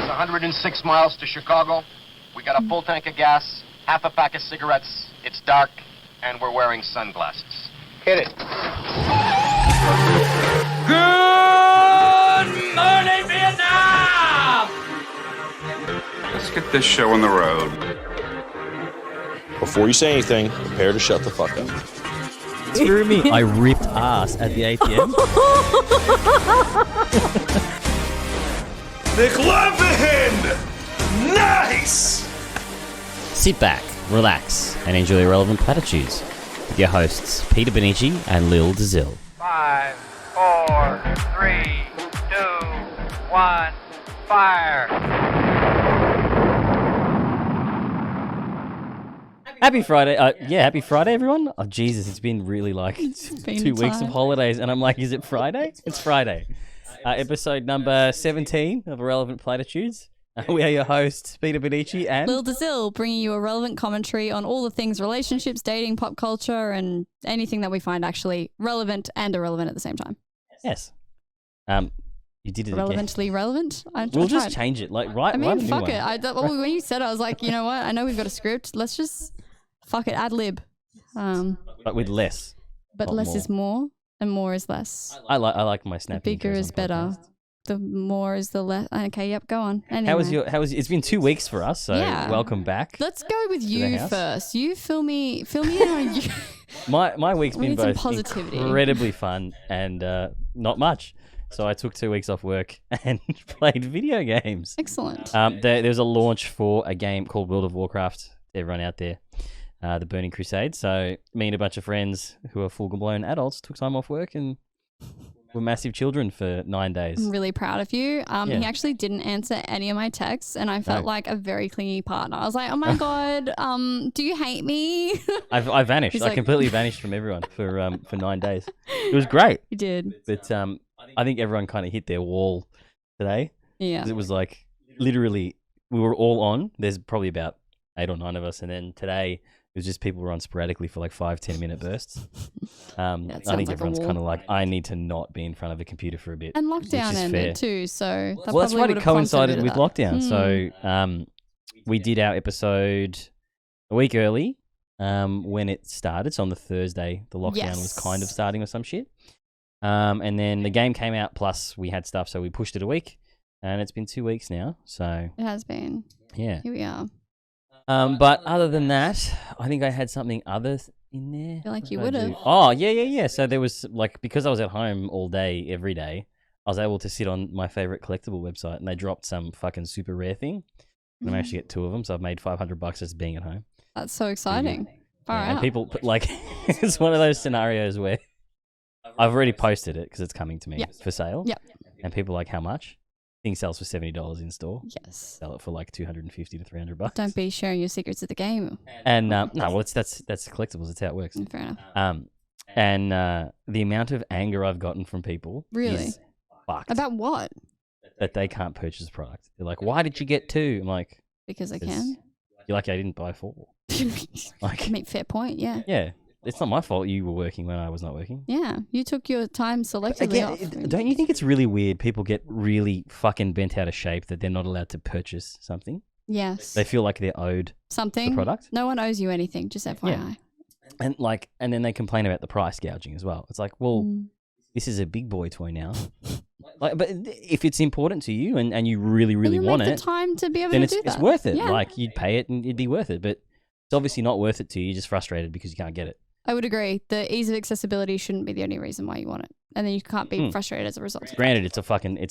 It's 106 miles to Chicago. We got a full tank of gas, half a pack of cigarettes. It's dark, and we're wearing sunglasses. Hit it. Good morning, Vietnam! Let's get this show on the road. Before you say anything, prepare to shut the fuck up. Screw me. I ripped ass at the ATM. McLovin! Nice! Sit back, relax, and enjoy Irrelevant Platitudes with your hosts, Peter Benici and Lil Dazil. 5, 4, 3, 2, 1, fire! Happy Friday. Happy Friday, everyone. Oh, Jesus, it's been really like 2 weeks of holidays, and I'm like, is it Friday? It's Friday. Episode number 17 of Irrelevant Platitudes. We are your hosts, Peter Benici and Lil Dazil, bringing you a relevant commentary on all the things relationships, dating, pop culture, and anything that we find actually relevant and irrelevant at the same time. Yes. You did it Relevantly again. relevant? We'll just change it. Like, right? I mean, fuck fuck it. When you said it, I was like, you know what? I know we've got a script. Let's just fuck it, ad lib. But with less. But less more. Is more, and more is less. I like my snapping. Bigger is better. The more is the less. Okay, yep, go on. Anyway. How was it's been 2 weeks for us, so welcome back. Let's go with you first. You fill me in on you. My week's been both positivity. Incredibly fun and not much. So I took 2 weeks off work and played video games. Excellent. There's a launch for a game called World of Warcraft. Everyone out there, the Burning Crusade. So me and a bunch of friends who are full-blown adults took time off work and were massive children for 9 days. I'm really proud of you. He actually didn't answer any of my texts, and I felt like a very clingy partner. I was like, oh my God, do you hate me? I vanished. I completely vanished from everyone for 9 days. It was great. You did. But I think everyone kind of hit their wall today. Yeah. It was like, literally, we were all on. There's probably about 8 or 9 of us. And then today, it was just people were on sporadically for like 5-10 minute bursts. I think everyone's kind of like, I need to not be in front of a computer for a bit. And lockdown ended too, so that's right. It coincided with lockdown. So we did our episode a week early when it started. So on the Thursday, the lockdown was kind of starting or some shit. And then the game came out, plus we had stuff, so we pushed it a week. And it's been 2 weeks now, so... It has been. Yeah. Here we are. But other than that, I think I had something other in there. I feel like you would have. Oh, yeah. So there was, like, because I was at home all day, every day, I was able to sit on my favorite collectible website, and they dropped some fucking super rare thing. And I managed to get 2 of them, so I've made $500 just being at home. That's so exciting. Far out. And people, like, it's one of those scenarios where I've already posted it because it's coming to me for sale. Yep. And people are like, how much? Thing sells for $70 in store. Yes. Sell it for like $250 to $300. Don't be sharing your secrets of the game. And no, well, that's collectibles. That's how it works. Fair enough. And the amount of anger I've gotten from people is fucked. About what? That they can't purchase the product. They're like, why did you get 2? I'm like, because I can. You're like, I didn't buy 4. Like, I mean, fair point. Yeah. Yeah. It's not my fault you were working when I was not working. Yeah, you took your time selectively off. Don't you think it's really weird people get really fucking bent out of shape that they're not allowed to purchase something? Yes. They feel like they're owed something. The product. No one owes you anything, just FYI. Yeah. And then they complain about the price gouging as well. It's like, well, this is a big boy toy now. Like, but if it's important to you and you really, really want it, the time to be able then to do that. It's worth it. Yeah. Like, you'd pay it and it'd be worth it. But it's obviously not worth it to you. You're just frustrated because you can't get it. I would agree. The ease of accessibility shouldn't be the only reason why you want it. And then you can't be frustrated as a result. Granted, it's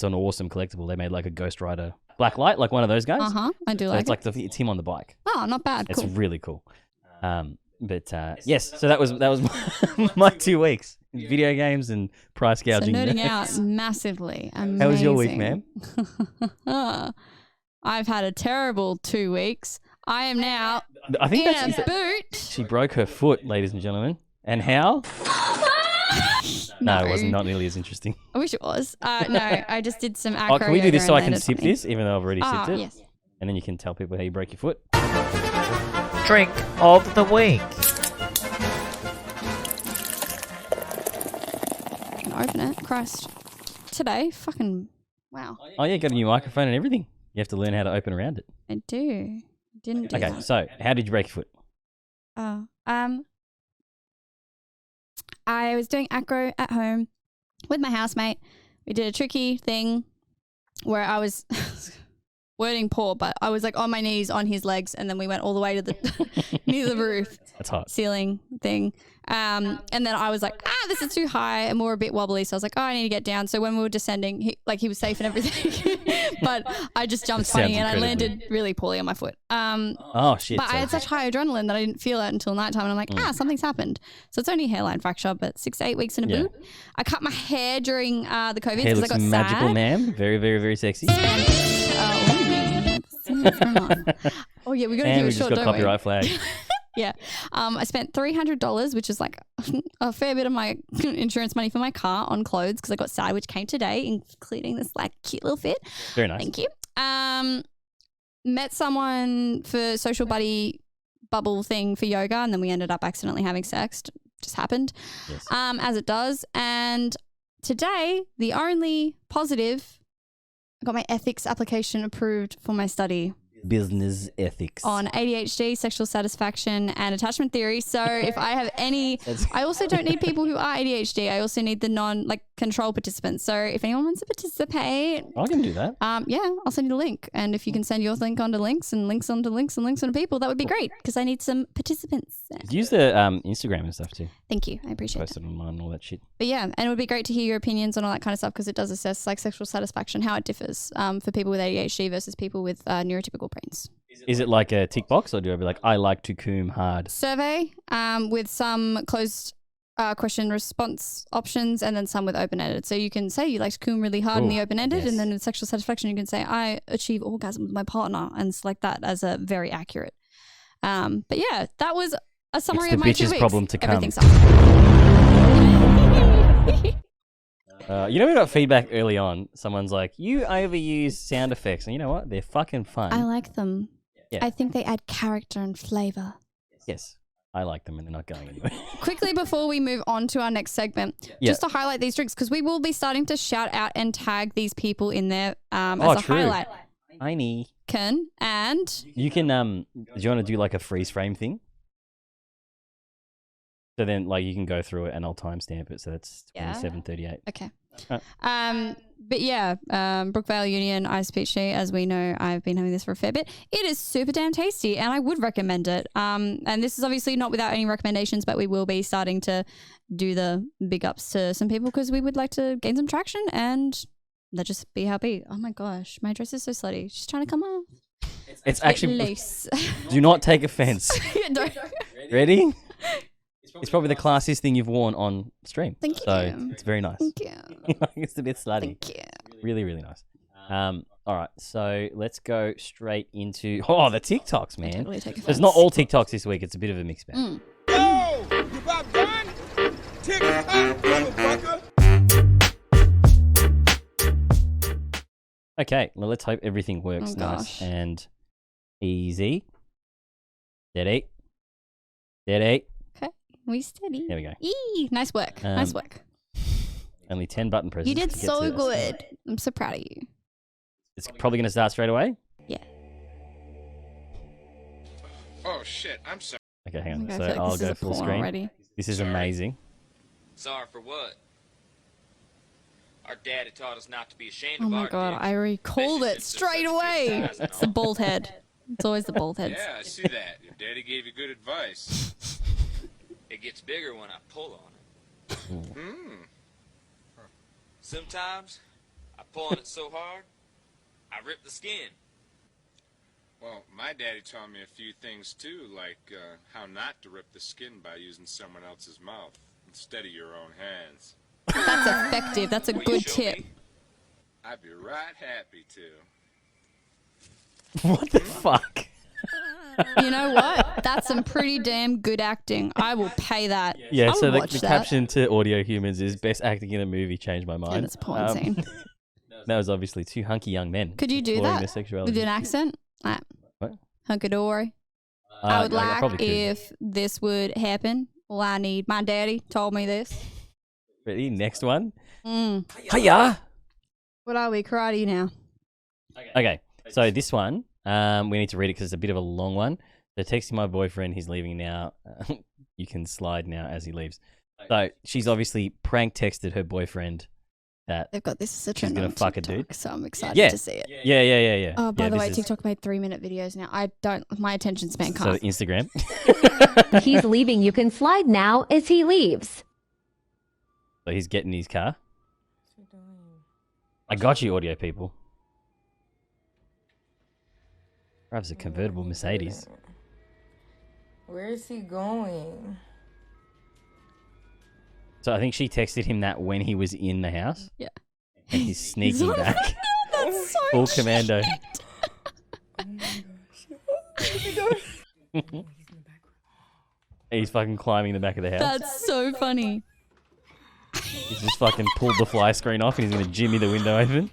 an awesome collectible. They made like a Ghost Rider Blacklight, like one of those guys. I do so like it's it. Like it's him on the bike. Oh, not bad. It's cool. really cool. Yes, so that was my 2 weeks. Video games and price gouging. So nerding out massively. Amazing. How was your week, ma'am? I've had a terrible 2 weeks. I am now I think in a boot. She broke her foot, ladies and gentlemen. And how? No, it wasn't. Not nearly as interesting. I wish it was. No, I just did some acro. Can we do this so I can landed sip this, even though I've already sipped it? Yes. And then you can tell people how you broke your foot. Drink of the week. Can open it. Christ. Today, fucking wow. Oh yeah, got a new microphone and everything. You have to learn how to open around it. I do. Didn't do Okay, that. so how did you break your foot? Oh, I was doing acro at home with my housemate. We did a tricky thing where I was wording poor, but I was like on my knees on his legs, and then we went all the way to the near the roof. That's hot. Ceiling thing. And then I was like, this is too high, and we were a bit wobbly. So I was like, I need to get down. So when we were descending, he was safe and everything. But I just jumped funny and I landed really poorly on my foot. Oh, shit. But I had such high adrenaline that I didn't feel it until nighttime. And I'm like, something's happened. So it's only a hairline fracture, but 6 to 8 weeks in a boot. I cut my hair during the COVID Hair because I looks got magical, sad. ma'am. Very, very, very sexy. Oh yeah, we got to And do we a just short, got don't copyright flag. Yeah. I spent $300, which is like a fair bit of my insurance money for my car on clothes because I got sad, which came today, including this like cute little fit. Very nice. Thank you. Met someone for social buddy bubble thing for yoga, and then we ended up accidentally having sex. Just happened. Yes. As it does. And today, the only positive, I got my ethics application approved for my study Business ethics. on ADHD, sexual satisfaction, and attachment theory. So if I have any, I also don't need people who are ADHD. I also need the control participants. So if anyone wants to participate, I can do that. yeah, I'll send you the link. And if you can send your link onto links and links onto links and links onto people, that would be great because I need some participants. Use the Instagram and stuff too. Thank you. I appreciate it. Post it online and all that shit. But yeah, and it would be great to hear your opinions on all that kind of stuff because it does assess like sexual satisfaction, how it differs for people with ADHD versus people with neurotypical brains. Is it like a tick box, or do I be like, I like to coom hard? Survey with some closed question response options and then some with open-ended. So you can say you like to coom really hard in the open-ended, and then in sexual satisfaction you can say I achieve orgasm with my partner and select that as a very accurate. But yeah, that was a summary It's of the my 2 bitch's weeks. problem to come. Everything sucks. You know, we got feedback early on. Someone's like, you overuse sound effects. And you know what? They're fucking fun. I like them. Yeah. I think they add character and flavor. Yes, I like them and they're not going anywhere. Quickly before we move on to our next segment, just to highlight these drinks, because we will be starting to shout out and tag these people in there as a true. highlight. Tiny. And You can, do you want to do like a freeze frame thing? So then, like, you can go through it and I'll timestamp it. So that's 27:38. okay. Oh. But yeah, Brookvale Union Ice Peach Tea, as we know, I've been having this for a fair bit. It is super damn tasty and I would recommend it. And this is obviously not without any recommendations, but we will be starting to do the big ups to some people because we would like to gain some traction and let just be happy. Oh my gosh, my dress is so slutty. She's trying to come off. It's actually, loose. do not take offense. Don't. Ready? It's probably the classiest thing you've worn on stream. Thank So you. it's very nice. Thank you. It's a bit slutty. Thank you. Really, really nice. All right, so let's go straight into the TikToks, man. Totally take It's offense. not all TikToks this week. It's a bit of a mixed bag. Mm. Yo, you about done? TikTok, motherfucker. Okay, well, let's hope everything works Oh, nice gosh. and easy. Steady. Steady. Okay, we steady. There we go. Eee, nice work. Nice work. Only 10 button presses. You did to get so to this. good. I'm so proud of you. It's probably going to start straight away. Yeah. Oh shit, I'm sorry. Okay, hang on. I So feel like I'll this is go a full porn screen. already. This is amazing. Sorry for what? Our daddy taught us not to be ashamed Oh of my our god, dicks, I recalled especially it since they're straight such away. big size and It's the all. bald head. It's always the bald heads. Yeah, I see that. Your daddy gave you good advice. It gets bigger when I pull on it. Hmm. Sometimes I pull on it so hard, I rip the skin. Well, my daddy taught me a few things too, like how not to rip the skin by using someone else's mouth instead of your own hands. That's effective. That's a Will you good show tip. me? I'd be right happy to. What the fuck? You know what? That's some pretty damn good acting. I will pay that. Yeah, I'll so the watch that. caption to audio humans is best acting in a movie changed my mind. Yeah, that's a porn scene. That was obviously two hunky young men. Could you do exploring that their sexuality. with an accent? Like, What? hunkadory. I would like probably could. if this would happen. Well, I need. My daddy told me this. Ready? Next one. Mm. Hiya! What are we? Karate now. Okay, So this one, we need to read it because it's a bit of a long one. So texting my boyfriend, he's leaving now. You can slide now as he leaves. So she's obviously prank texted her boyfriend that They've got this as a she's trend gonna on fuck a TikTok, dude. so I'm excited Yeah. to see it. Yeah. Oh, by Yeah, the this way, is- TikTok made 3-minute videos now. My attention span So can't. Instagram. He's leaving. You can slide now as he leaves. So he's getting his car. I got you, audio people. Drives a convertible Mercedes. Where is he going? So I think she texted him that when he was in the house. Yeah. And he's sneaking back. That's so Full commando. He's fucking climbing the back of the house. That's so funny. He's just fucking pulled the fly screen off and he's going to jimmy the window open.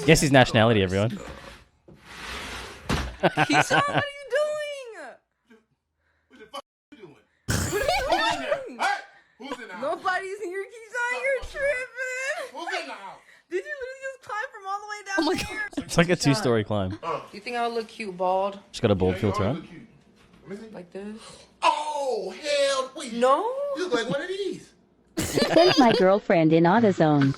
Guess his nationality, everyone. Keisha, what are you doing? Who's in the house? Nobody's here, Keisha. You're tripping. Who's in the house? Did you literally just climb from all the way down Oh my there? It's like a 2-story climb. You think I would look cute bald? She's got a bald filter on. Like this? Oh, hell, wait. No. You look like one of these. Send my girlfriend in AutoZone.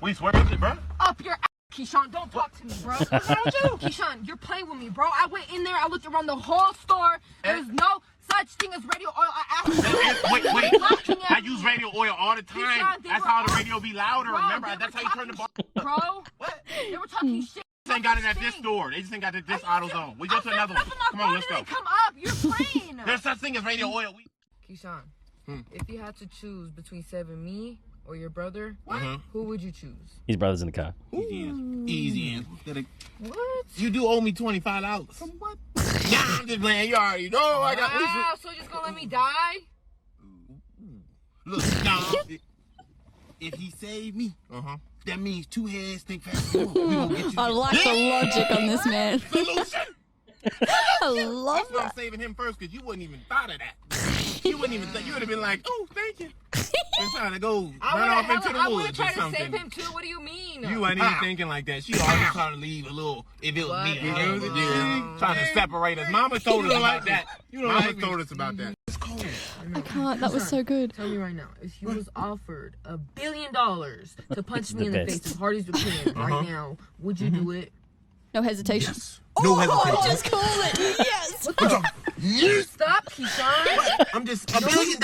Wait, where is it, bro? Up your ass, Keyshawn. Don't talk to me, bro. What's wrong with you? Keyshawn, you're playing with me, bro. I went in there. I looked around the whole store. There's no such thing as radio oil. I asked you. Wait. I use radio oil all the time. Keyshawn, they That's were how the all- radio be louder, Bro, remember? they That's were how you turn the bar. talking Bro, What? they were talking shit. They ain't got it at this store. They just ain't got it at this AutoZone. We go to another one. Come on, let's go. Come up. You're playing. There's such thing as radio oil. Keyshawn, if you had to choose between saving me or your brother, Uh-huh. who would you choose? His brother's in the car. Easy answer. What? You do owe me $25. From what? Nah, I'm just playing. You already know I got Wow, so you're just gonna let me die? Look, nah. If he saved me, that means two heads think faster. We gonna get you. I like the logic on this man. Solution. I love That's why I'm that. saving him first, because you wouldn't even thought of that. You wouldn't even think. You would have been like, oh, thank you. And trying to go run off into the I would woods have or tried to something. save him too. What do you mean? You wasn't even thinking like that. She always trying to leave a little, if it was me, trying to separate us. Mama told us about that. Mama told us about that. It's cold. I can't. That was so good. Tell me right now, if you was offered $1 billion to punch me in the best. face as hard as you can right now, would you do it? No hesitation. No I hesitation. just call it. Yes. Yes. Stop, Keyshawn. I'm just $1 billion.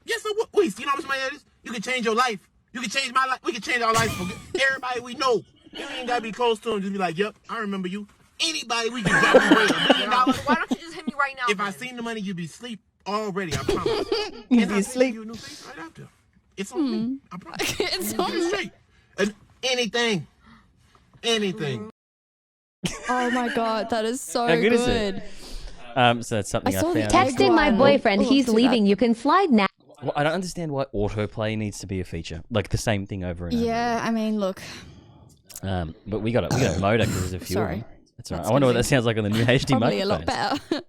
Yes, I would. Wait, you know how much money that is? You can change your life. You can change my life. We can change our life for everybody we know. You ain't gotta be close to them. Just be like, yep, I remember you. Anybody we can drop away $1 billion. Why don't you just hit me right now? If I then? seen the money, you'd be asleep already. I promise. You'd And be I'll asleep. send you a new face right after. It's on me. I promise. It's We'll on get it me. straight. And anything. Oh my god, that is so How good good. is it? So that's something I I saw the found. text. Texting my one. boyfriend. Oh, He's too leaving. bad. You can slide now. Well, I don't understand why autoplay needs to be a feature. Like the same thing over and over. Yeah, I mean, look. But we got it. We got a motor because there's a few Sorry. of them. That's all right. That's I wonder what gonna that sounds like on the new HD Probably a lot microphones.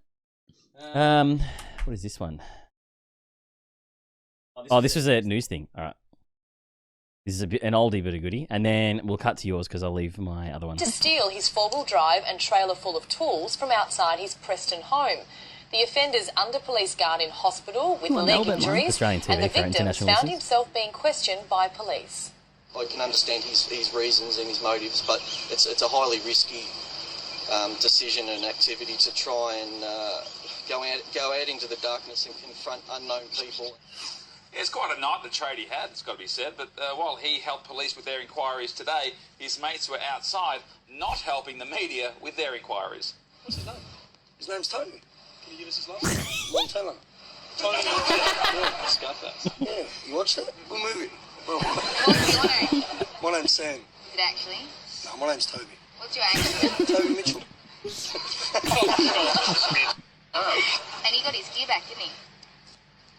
better. What is this one? Oh, this was a news thing. All right. This is an oldie but a goodie. And then we'll cut to yours because I'll leave my other one. To steal his four-wheel drive and trailer full of tools from outside his Preston home. The offender's under police guard in hospital with Come on, leg Melbourne one. injuries, Australian TV and the for victim international found listeners. himself being questioned by police. I can understand his reasons and his motives, but it's a highly risky decision and activity to try and go out into the darkness and confront unknown people. It's quite a night the tradie had, it's got to be said, but while he helped police with their inquiries today, his mates were outside not helping the media with their inquiries. What's his name? His name's Tony. Can you give us his last name? Long Taylor. Tony. Yeah, Scarface. Yeah, you watched it? What movie? What's your name? My name's Sam. Is it actually? No, my name's Toby. What's your accent? Toby Mitchell. And he got his gear back, didn't he?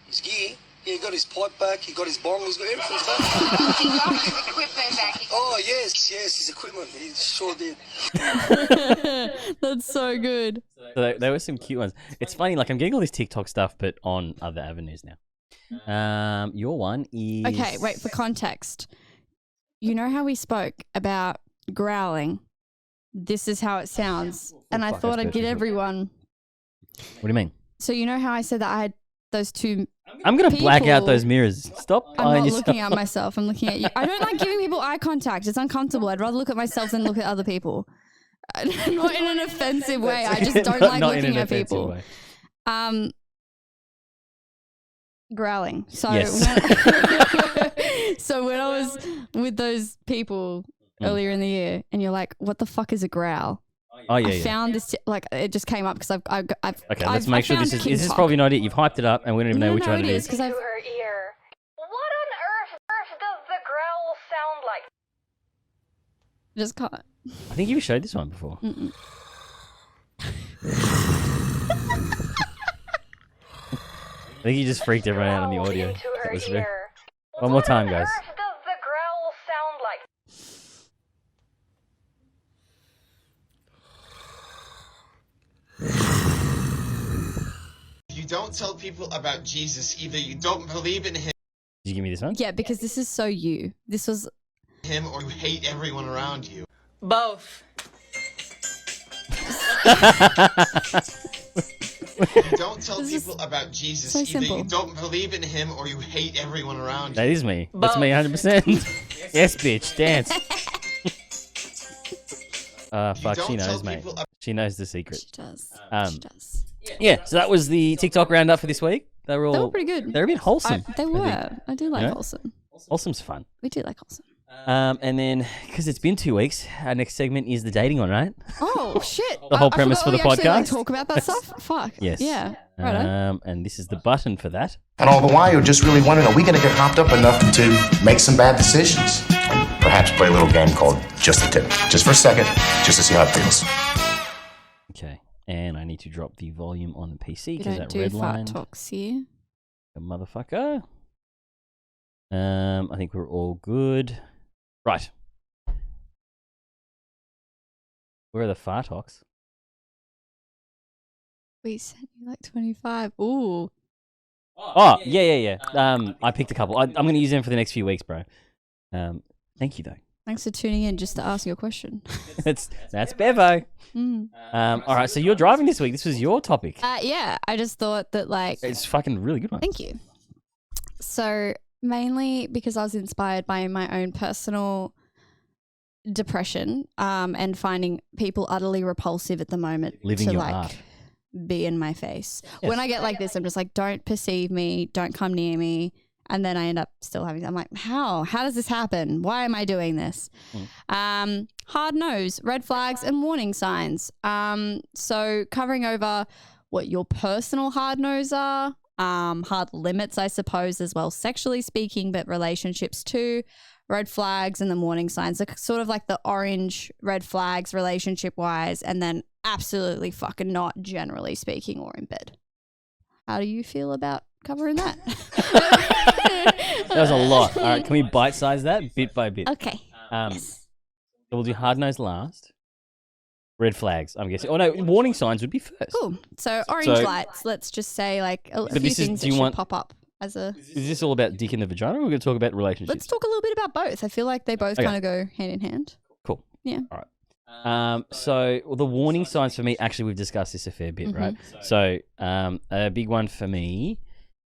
His gear? Yeah, he got his pipe back, he got his bong, he's got everything back. He got his equipment back. Oh, yes, his equipment. He sure did. That's so good. So there were some cute ones. It's funny, like I'm getting all this TikTok stuff, but on other avenues now. Your one is Okay, wait, for context. You know how we spoke about growling? This is how it sounds. And I fuck, thought that's I'd get perfect. everyone. What do you mean? So you know how I said that I had those two I'm gonna black out people- those mirrors. Stop. I'm behind not yourself. looking at myself. I'm looking at you. I don't like giving people eye contact. It's uncomfortable. I'd rather look at myself than look at other people. Not in an offensive way. I just don't like Not in looking an at offensive people. way. Growling. So Yes. so when I was with those people earlier in the year, and you're like, "What the fuck is a growl?" Oh yeah, I yeah. found this like it just came up because I've Okay, let's make sure this is talk. probably not it. You've hyped it up, and we don't even know which one it is. because I've her ear. What on earth does the growl sound like? just can't. I think you showed this one before. Mm-mm. I think you just freaked everyone out on the audio. That was very- One more time, guys. What does the growl sound like? If you don't tell people about Jesus, either you don't believe in him, Did you give me this one? Yeah, because this is so you. This was or you hate everyone around you. Both. If you don't tell people about Jesus, so either simple. you don't believe in him or you hate everyone around you. That is me. That's me 100%. Yes, bitch. Dance. Fuck, she knows, mate. She knows the secret. She does. She does. Yeah, so that was the TikTok roundup for this week. They were all pretty good. They're a bit wholesome. They I were. think. I do like You know? wholesome. Wholesome's fun. We do like wholesome. And then, because it's been 2 weeks, our next segment is the dating one, right? Oh shit! The whole I premise forgot for the we actually, like, podcast? talk about that stuff. Fuck. Yes. Yeah. Righto. And this is the button for that. And all the while, you're just really wondering, are we going to get hopped up enough to make some bad decisions? Perhaps play a little game called Just a Tip. Just for a second, just to see how it feels. Okay. And I need to drop the volume on the PC We because don't that do red fart line. talks here. A motherfucker. I think we're all good. Right. Where are the fart talks? We said you like 25. Ooh. Oh, yeah. I picked a couple. I'm going to use them for the next few weeks, bro. Thank you, though. Thanks for tuning in just to ask your question. That's Bevo. Mm. All right, so you're driving this week. This was your topic. Yeah, I just thought that like. It's fucking really good one. Thank you. So mainly because I was inspired by my own personal depression and finding people utterly repulsive at the moment Living to your like art. be in my face. Yes. When I get like this, I'm just like, don't perceive me, don't come near me. And then I end up still having, I'm like, how does this happen? Why am I doing this? Hard nose, red flags and warning signs. So covering over what your personal hard nose are, hard limits, I suppose, as well, sexually speaking, but relationships too, red flags and the warning signs. Like sort of like the orange red flags relationship wise, and then absolutely fucking not, generally speaking, or in bed. How do you feel about covering that? That was a lot. All right, can we bite-size that bit by bit? Okay. So we'll do hard nose last. Red flags, I'm guessing. Oh no, warning signs would be first. Cool. So orange lights, let's just say like a few things that should pop up as a... Is this all about dick in the vagina, or we're going to talk about relationships? Let's talk a little bit about both. I feel like they both kind of go hand in hand. Cool. Yeah. All right. So the warning signs for me, actually, we've discussed this a fair bit, right? So a big one for me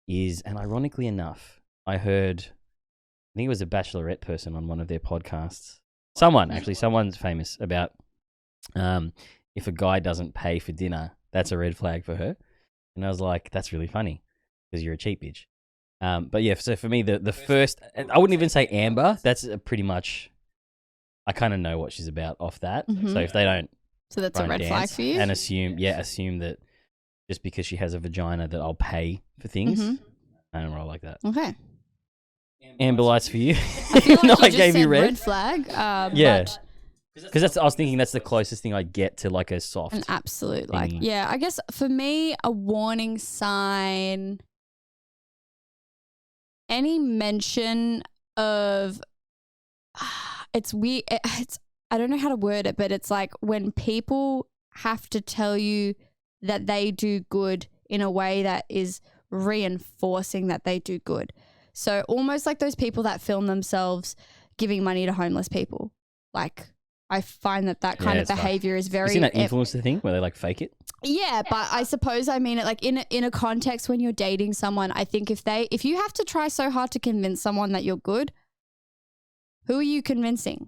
is, and ironically enough, I heard, I think it was a Bachelorette person on one of their podcasts. Someone's famous about if a guy doesn't pay for dinner, that's a red flag for her. And I was like, that's really funny because you're a cheap bitch. But yeah, so for me, the first, I wouldn't even say Amber. That's pretty much, I kind of know what she's about off that. So if they don't, so that's a red flag for you, and assume that just because she has a vagina that I'll pay for things. I don't roll like that. Okay. Amber lights for you. I feel like No, you I just gave you said red. red flag. Yeah. But Because I was thinking that's the closest thing I get to like a soft. an absolute like, thing. yeah. I guess for me, a warning sign. Any mention of, it's weird. It's, I don't know how to word it, but it's like when people have to tell you that they do good in a way that is reinforcing that they do good. So almost like those people that film themselves giving money to homeless people. Like, I find that kind of behavior is very... You seen that influencer thing where they like fake it? Yeah, but I suppose I mean it like in a context when you're dating someone. I think if you have to try so hard to convince someone that you're good, who are you convincing?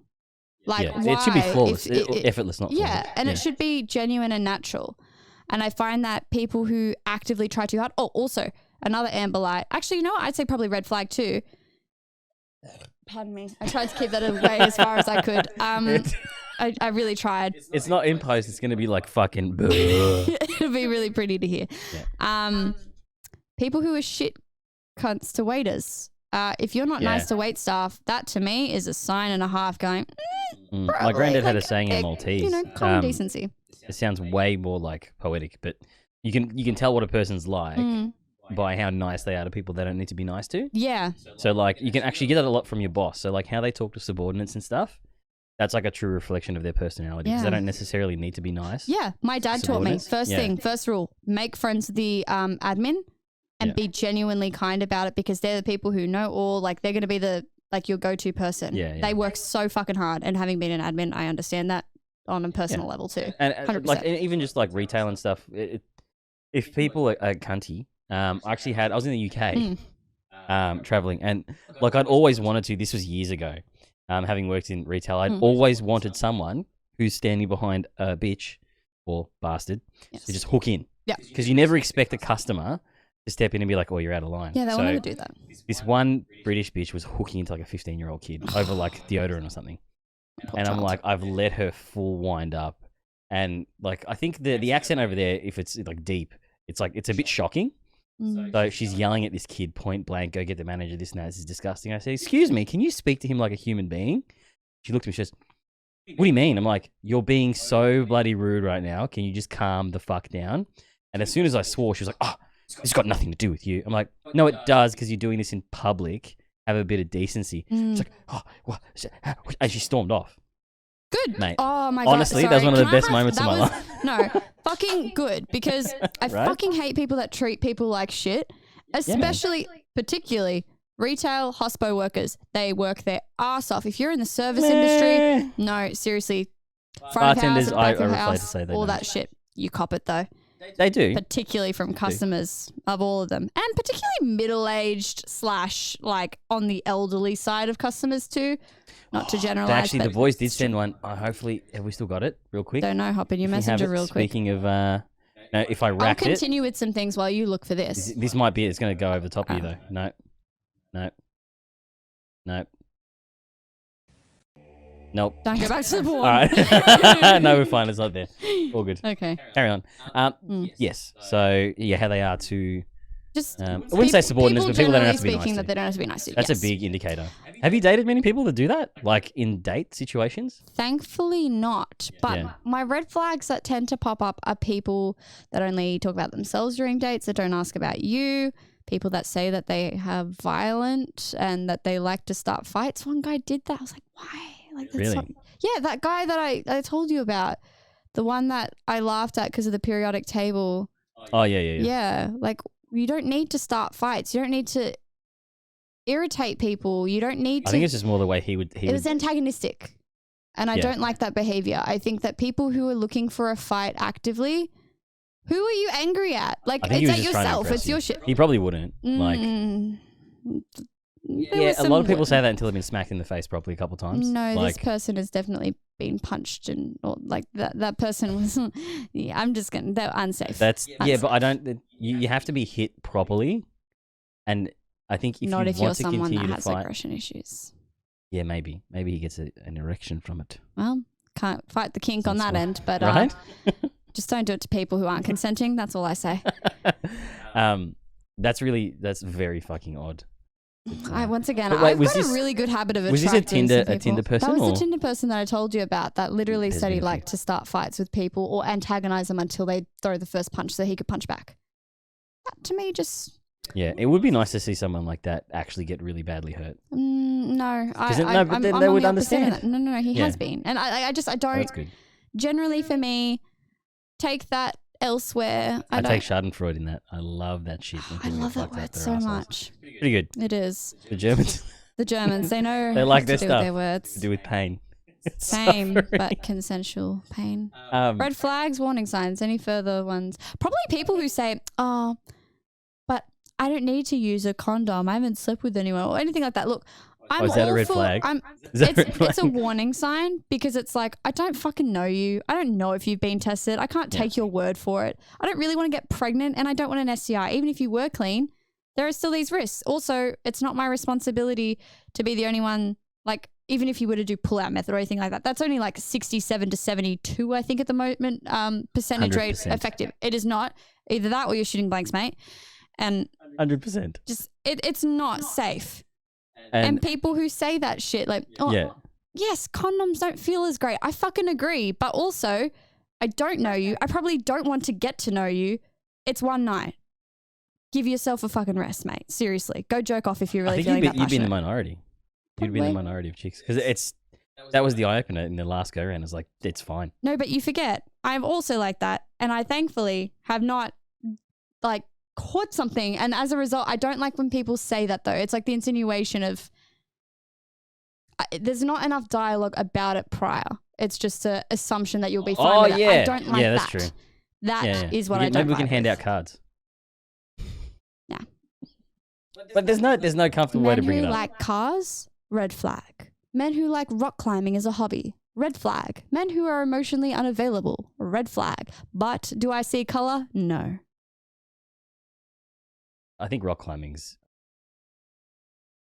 Like, why? It should be flawless, effortless, not flawless. Yeah, and it should be genuine and natural. And I find that people who actively try too hard... Oh, also, another amber light. Actually, you know what? I'd say probably red flag too. Pardon me. I tried to keep that away as far as I could. I really tried. It's not in post. It's going to be like fucking... It'll be really pretty to hear. Yeah. People who are shit cunts to waiters. If you're not nice to wait staff, that to me is a sign and a half going... My granddad had a saying in Maltese. You know, common decency. It sounds way more like poetic, but you can tell what a person's like by how nice they are to people they don't need to be nice to. Yeah. So like you can actually get that a lot from your boss. So like how they talk to subordinates and stuff, that's like a true reflection of their personality because they don't necessarily need to be nice. Yeah. My dad taught me, first rule, make friends with the admin and be genuinely kind about it because they're the people who know all, like they're going to be your go-to person. Yeah. They work so fucking hard, and having been an admin, I understand that on a personal level too. And 100%. like even just like retail and stuff, if people are cunty, I was in the UK traveling, and like I'd always wanted to. This was years ago. Having worked in retail, I'd always wanted someone who's standing behind a bitch or bastard to just hook in. Yeah, because you never expect a customer to step in and be like, "Oh, you're out of line." Yeah, they will never do that. This one British bitch was hooking into like a 15-year-old kid over like deodorant or something, and I'm like, I've let her full wind up, and like I think the accent over there, if it's like deep, it's a bit shocking. So she's yelling at this kid point blank, "Go get the manager, this and that, this is disgusting." I say, "Excuse me, can you speak to him like a human being?" She looked at me, she says, "What do you mean?" I'm like, "You're being so bloody rude right now. Can you just calm the fuck down?" And as soon as I swore, she was like, "Oh, it's got nothing to do with you." I'm like, "No, it does, because you're doing this in public. Have a bit of decency." She's like, "Oh, what?" And she stormed off. Good, mate. Oh my god! Honestly, that was one of the best moments of my life. No, fucking good, because I fucking hate people that treat people like shit, especially, particularly retail hospo workers. They work their ass off. If you're in the service industry, no, seriously, front of house, back of house, all that shit, you cop it though. They do, particularly from customers of all of them, and particularly middle-aged / like on the elderly side of customers too. Not to generalize. Actually, the boys did send one. Hopefully, have we still got it? Real quick. Don't know. Hop in your messenger real quick. Speaking of, no, if I racked I'll continue with some things while you look for this. This might be it. It's going to go over the top of you though. No. Nope. Don't go back to the porn. All right. No, we're fine. It's not there. All good. Okay. Carry on. Yes. So yeah, how they are to. Just I wouldn't say subordinates, but people that don't have to be nice to. That they don't have to be nice to. That's a big indicator. Have you dated many people that do that, like in date situations? Thankfully not. But my red flags that tend to pop up are people that only talk about themselves during dates, that don't ask about you. People that say that they have violent and that they like to start fights. One guy did that. I was like, why? Like, that's really? Yeah, that guy that I told you about, the one that I laughed at because of the periodic table. Oh yeah. Yeah, like. You don't need to start fights. You don't need to irritate people. You don't need to... I think it's just more the way he would... It was antagonistic. And I don't like that behavior. I think that people who are looking for a fight actively, who are you angry at? Like, it's at yourself. It's your shit. He probably wouldn't. Like... Yeah, a lot of people say that until they've been smacked in the face probably a couple of times. No, this person has definitely been punched and or like that person was. Yeah, I'm just gonna. They're unsafe. That's unsafe. But I don't. You have to be hit properly, and I think if not you if want you're to someone continue that to has fight, aggression issues. Yeah, maybe he gets an erection from it. Well, can't fight the kink on that end, but right. Just don't do it to people who aren't consenting. That's all I say. That's very fucking odd. Once again, But wait, I've got a really good habit of was attracting this a some Tinder people. person? That was or? the Tinder person that I told you about that literally said he liked to start fights with people or antagonize them until they throw the first punch so he could punch back. That, to me, just... Yeah, it would be nice to see someone like that actually get really badly hurt. No. But then they would understand. No, he has been. And I don't... That's good. Generally, for me, take that elsewhere. I take Schadenfreude in that. I love that shit. I love that word so much. Pretty good. It is. The Germans. The Germans, they know they like how their to do stuff. with their words. To do with pain. Same, Suffering. but consensual pain. Red flags, warning signs, any further ones? Probably people who say, oh, but I don't need to use a condom. I haven't slept with anyone or anything like that. Look, I'm is that a all red for, flag? It's a warning sign because it's like, I don't fucking know you. I don't know if you've been tested. I can't take your word for it. I don't really want to get pregnant and I don't want an STI. Even if you were clean, there are still these risks. Also, it's not my responsibility to be the only one, like, even if you were to do pull-out method or anything like that, that's only like 67 to 72, I think, at the moment, percentage rate 100%. effective. It is not. Either that or you're shooting blanks, mate. And 100%. just, it's not safe. And people who say that shit, like, oh, yes, condoms don't feel as great. I fucking agree. But also, I don't know you. I probably don't want to get to know you. It's one night. Give yourself a fucking rest, mate. Seriously. Go jerk off if you're really feeling that passionate. You'd be in the minority. You'd be in the minority of chicks. Because that was the eye opener in the last go round. It's like, it's fine. No, but you forget. I'm also like that. And I thankfully have not, like, caught something. And as a result, I don't like when people say that, though. It's like the insinuation of, there's not enough dialogue about it prior. It's just an assumption that you'll be fine with it. I don't like that. Yeah, that's true. That is what I don't like. Maybe we can hand out cards. Yeah. But there's no comfortable way to bring it up. Men who like cars, red flag. Men who like rock climbing as a hobby, red flag. Men who are emotionally unavailable, red flag. But do I see color? No. I think rock climbing's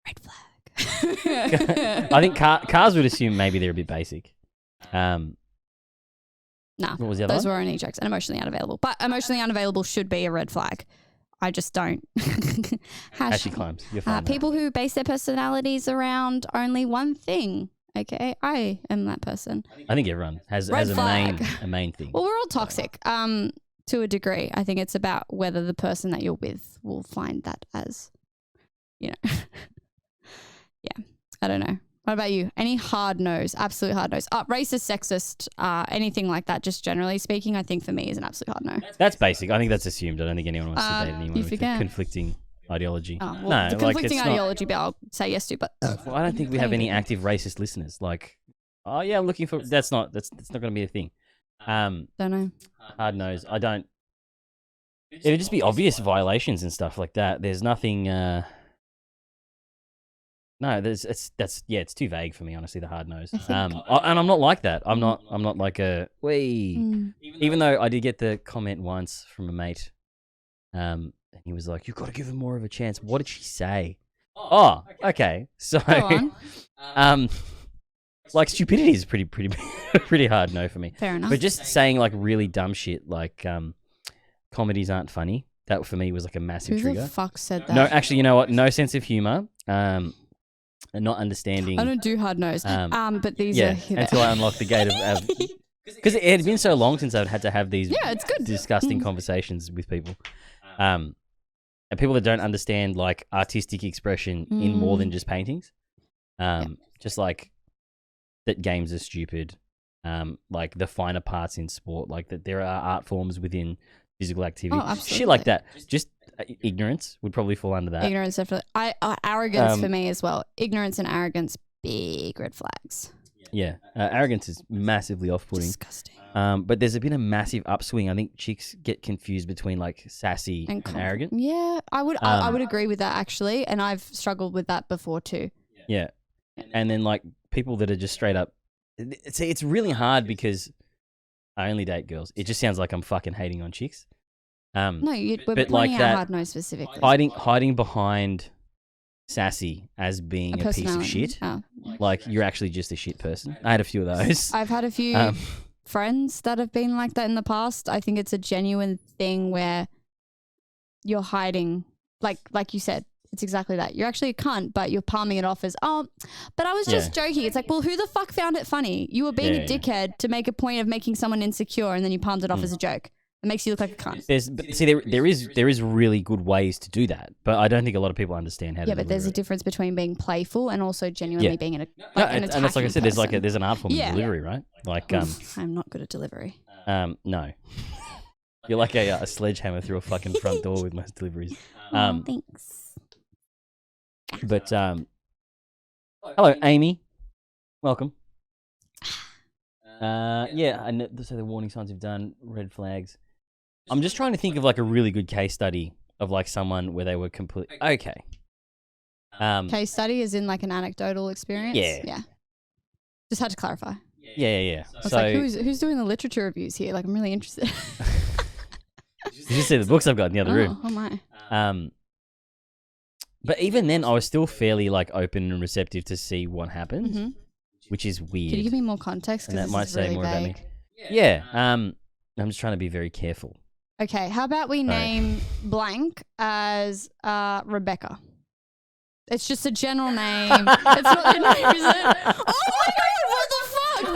red flag. I think cars would assume maybe they're a bit basic. Nah, what was the other those one? were only jokes. And emotionally unavailable. But emotionally unavailable should be a red flag. I just don't. Ashley climbs. You're fine. People who base their personalities around only one thing. Okay, I am that person. I think everyone has Red a flag. main thing. Well, we're all toxic. To a degree. I think it's about whether the person that you're with will find that as, you know. Yeah, I don't know. What about you? Any hard no's? Absolute hard no's. Racist, sexist, anything like that, just generally speaking, I think for me is an absolute hard no. That's basic. I think that's assumed. I don't think anyone wants to date anyone with conflicting ideology. Oh, well, no, the conflicting ideology bit I'll say yes to, but... Well, I don't think we have any active racist listeners. Like, oh yeah, I'm looking for... That's not going to be a thing. Don't know. Hard nose. I don't... It'd just be obvious violations and stuff like that. There's nothing... No, it's too vague for me, honestly, the hard nose. And I'm not like that. I'm not like a even though I did get the comment once from a mate, and he was like, "You've got to give her more of a chance." What did she say? Oh, okay. So, like stupidity is pretty hard no for me. Fair enough. But just saying like really dumb shit, like comedies aren't funny. That for me was like a massive trigger. Who the fuck said that? No, actually, you know what? No sense of humor. And not understanding. I don't do hard nose. But these are until I unlock the gate of because it had been so long since I've had to have these it's good. disgusting conversations with people. And people that don't understand like artistic expression in more than just paintings. Just like that games are stupid. Like the finer parts in sport, like that there are art forms within physical activity. Oh, absolutely. Shit like that. Just ignorance would probably fall under that. Ignorance, definitely. Arrogance for me as well. Ignorance and arrogance, big red flags. Yeah, arrogance is massively off-putting. Disgusting. But there's been a massive upswing. I think chicks get confused between like sassy and arrogant. Yeah, I would agree with that actually, and I've struggled with that before too. Yeah, and then like people that are just straight up. See, it's really hard because I only date girls. It just sounds like I'm fucking hating on chicks. No, we're but pointing like out that, hard no specifically. Hiding behind sassy as being a piece of shit. Oh. Like you're actually just a shit person. I had a few of those. I've had a few friends that have been like that in the past. I think it's a genuine thing where you're hiding, like you said. It's exactly that. You're actually a cunt, but you're palming it off as, but I was just joking. It's like, well, who the fuck found it funny? You were being a dickhead to make a point of making someone insecure, and then you palmed it off as a joke. It makes you look like a cunt. There is really good ways to do that, but I don't think a lot of people understand how to do it. Yeah, but there's a difference between being playful and also genuinely being an attacking and that's like I said, person. there's an art form in delivery, right? Like I'm not good at delivery. No. You're like a sledgehammer through a fucking front door with most deliveries. Thanks. But hello, Amy. Welcome. Yeah, I know, so the warning signs we've done, red flags. I'm just trying to think of like a really good case study of like someone where they were complete. Okay. Case study is in like an anecdotal experience. Yeah. Just had to clarify. Yeah. I was like, who's doing the literature reviews here? Like, I'm really interested. You just see the books I've got in the other room. Oh my. But even then, I was still fairly like open and receptive to see what happens, which is weird. Can you give me more context? And that might say really more vague. about me. Yeah. I'm just trying to be very careful. Okay, how about we name blank as Rebecca? It's just a general name. It's not your name, is it? Oh my god, what the fuck?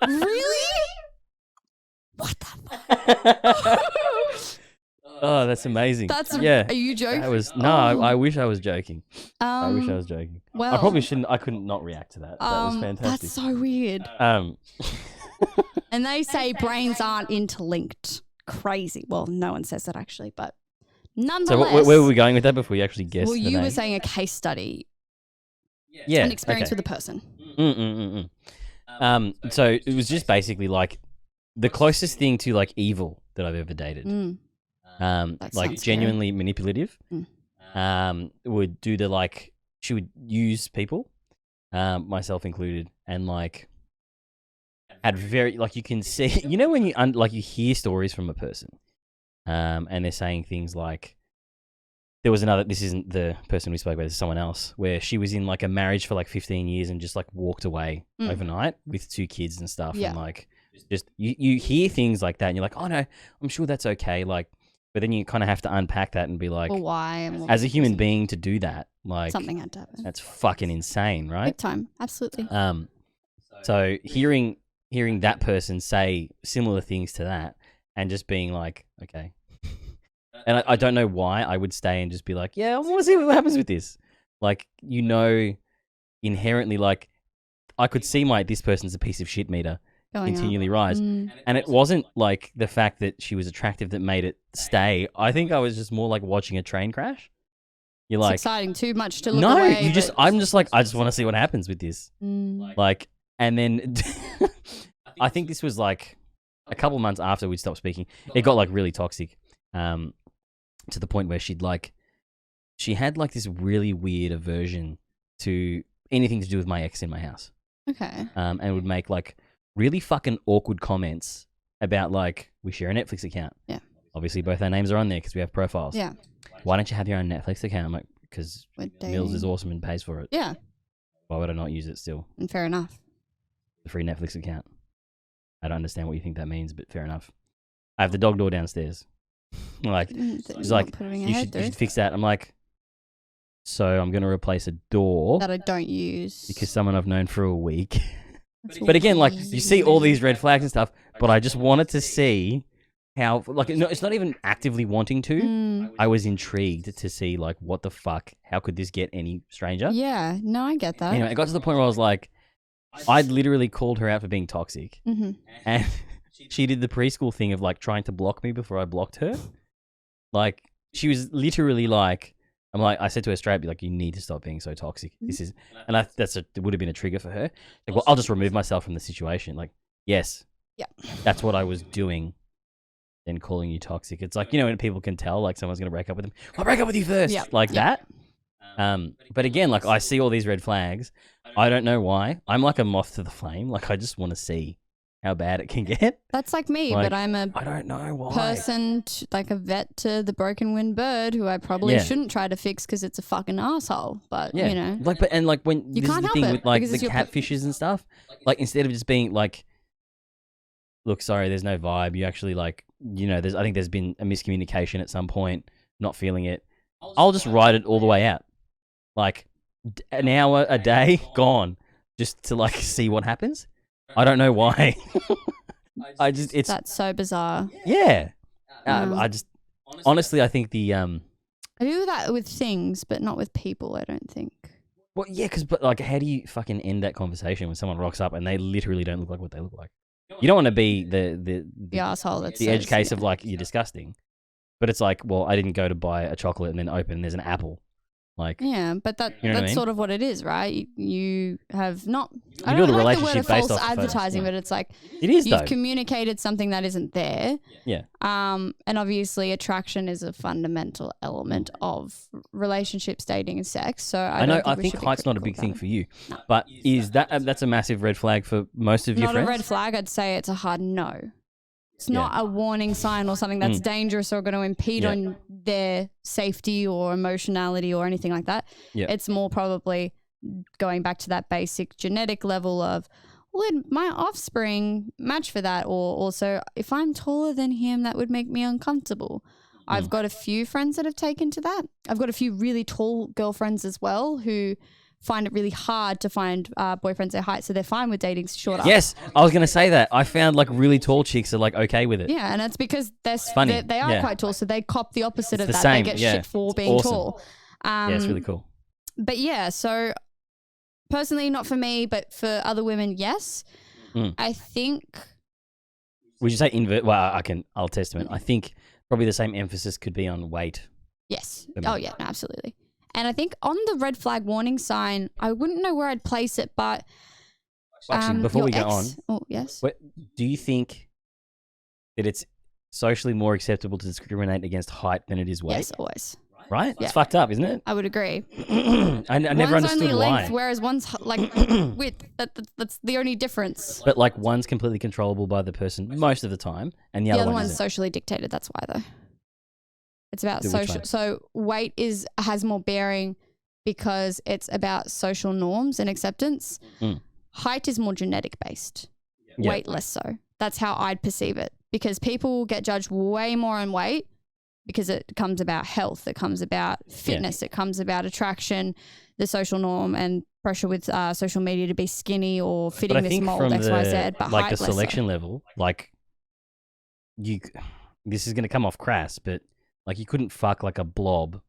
Really? Really? What the fuck? Oh, that's amazing. Are you joking? I wish I was joking. I wish I was joking. Well, I probably shouldn't. I couldn't not react to that. That was fantastic. That's so weird. And they say brains aren't interlinked. Crazy. Well, no one says that actually, but nonetheless. So where were we going with that before we actually guessed? Well, the you name? were saying a case study. Yeah. An experience with a person. So it was just basically like the closest thing to like evil that I've ever dated. Like genuinely manipulative. Would do the like she would use people, myself included, and like had very like you can see when you like you hear stories from a person, and they're saying things like there was another. This isn't the person we spoke about. This is someone else where she was in like a marriage for like 15 years and just like walked away overnight with 2 kids and stuff. Yeah. And like just you hear things like that and you're like, oh no, I'm sure that's okay. Like. But then you kind of have to unpack that and be like, well, why? As a human being to do that, like something had to happen. That's fucking insane, right? Big time, absolutely. So hearing that person say similar things to that, and just being like, okay, and I don't know why I would stay and just be like, yeah, I want to see what happens with this. Like inherently, like I could see this person's a piece of shit meter. Continually rise. And it wasn't like the fact that she was attractive that made it stay. I think I was just more like watching a train crash. You're like, it's exciting, too much to look away. I'm just like, I just want to see what happens with this. Like, and then I think this was like a couple months after we'd stopped speaking. It got like really toxic, to the point where she had like this really weird aversion to anything to do with my ex in my house. Okay. And would make like really fucking awkward comments about like we share a Netflix account. Yeah. Obviously, both our names are on there because we have profiles. Yeah. Why don't you have your own Netflix account? I'm like, because Mills is awesome and pays for it. Yeah. Why would I not use it still? And fair enough. The free Netflix account. I don't understand what you think that means, but fair enough. I have the dog door downstairs. Like, she's like, you should fix that. I'm like, so I'm going to replace a door that I don't use because someone I've known for a week. But again, like you see all these red flags and stuff, but I just wanted to see how, like, no, it's not even actively wanting to. I was intrigued to see, like, what the fuck? How could this get any stranger? Yeah, no, I get that. Anyway, it got to the point where I was like, I'd literally called her out for being toxic, and she did the preschool thing of like trying to block me before I blocked her. Like, she was literally like. I said to her straight, like, you need to stop being so toxic. This is, and it would have been a trigger for her. Like, well, I'll just remove myself from the situation. Like, yes, yeah, that's what I was doing. Then calling you toxic. It's like, when people can tell, like, someone's gonna break up with them. I'll break up with you first, that. But again, like, I see all these red flags. I don't know why. I'm like a moth to the flame. Like, I just want to see how bad it can get. That's like me, but I'm I don't know why. Person, like a vet to the broken winged bird who I probably shouldn't try to fix because it's a fucking asshole. But, Like, when you this can't is the help thing it with, like, the because it's catfishes and stuff, like, instead of just being like, look, sorry, there's no vibe. You actually, like, I think there's been a miscommunication at some point, not feeling it. I'll just ride it all the way out. Like, an hour a day, gone, just to, like, see what happens. I don't know why. That's so bizarre. Yeah. Honestly, I think I do that with things, but not with people, I don't think. Well, yeah, but like, how do you fucking end that conversation when someone rocks up and they literally don't look like what they look like? You don't want to be the asshole. That's the edge case of like you're disgusting, but it's like, well, I didn't go to buy a chocolate and then open and there's an apple. Like, yeah, but you know what that's I mean? sort of what it is, right? You have not. I build don't a like the word relationship of based false off the photos, advertising, yeah. but it's like It is, you've though. communicated something that isn't there. Yeah. And obviously attraction is a fundamental element of relationships, dating, and sex. So I know. don't I we think should be height's not a critical big about thing it. for you, but is that's a massive red flag for most of your Not friends? a red flag. I'd say it's a hard no. It's not a warning sign or something that's dangerous or going to impede on their safety or emotionality or anything like that. Yeah. It's more probably going back to that basic genetic level of, would my offspring match for that? Or also, if I'm taller than him, that would make me uncomfortable. I've got a few friends that have taken to that. I've got a few really tall girlfriends as well who find it really hard to find boyfriends their height, so they're fine with dating shorter. Yes, I was going to say that. I found like really tall chicks are like okay with it. Yeah, and it's because funny. they are Yeah. quite tall, so they cop the opposite It's of the that. same, They get yeah. shit for It's being awesome. tall. Yeah, it's really cool. But yeah, so personally, not for me, but for other women, yes. I think. Would you say invert? Well, I'll testament. I think probably the same emphasis could be on weight. Yes. for me. Oh yeah, no, absolutely. And I think on the red flag warning sign, I wouldn't know where I'd place it, but Actually, before your we go on, oh yes, do you think that it's socially more acceptable to discriminate against height than it is weight? yes, always. Right? Yeah. It's fucked up, isn't it? I would agree. I never One's understood only why. length, whereas one's like width. That's the only difference. But like one's completely controllable by the person most of the time, and the, The other other one one's isn't. socially dictated. That's why, though. It's about Which social. one? So weight has more bearing because it's about social norms and acceptance. Height is more genetic based. Yeah. Weight less so. That's how I'd perceive it, because people get judged way more on weight because it comes about health, it comes about fitness, it comes about attraction, the social norm and pressure with social media to be skinny or fitting But I this think mold from X, Y, Z. But like height the less so. selection level, like this is going to come off crass, but like you couldn't fuck like a blob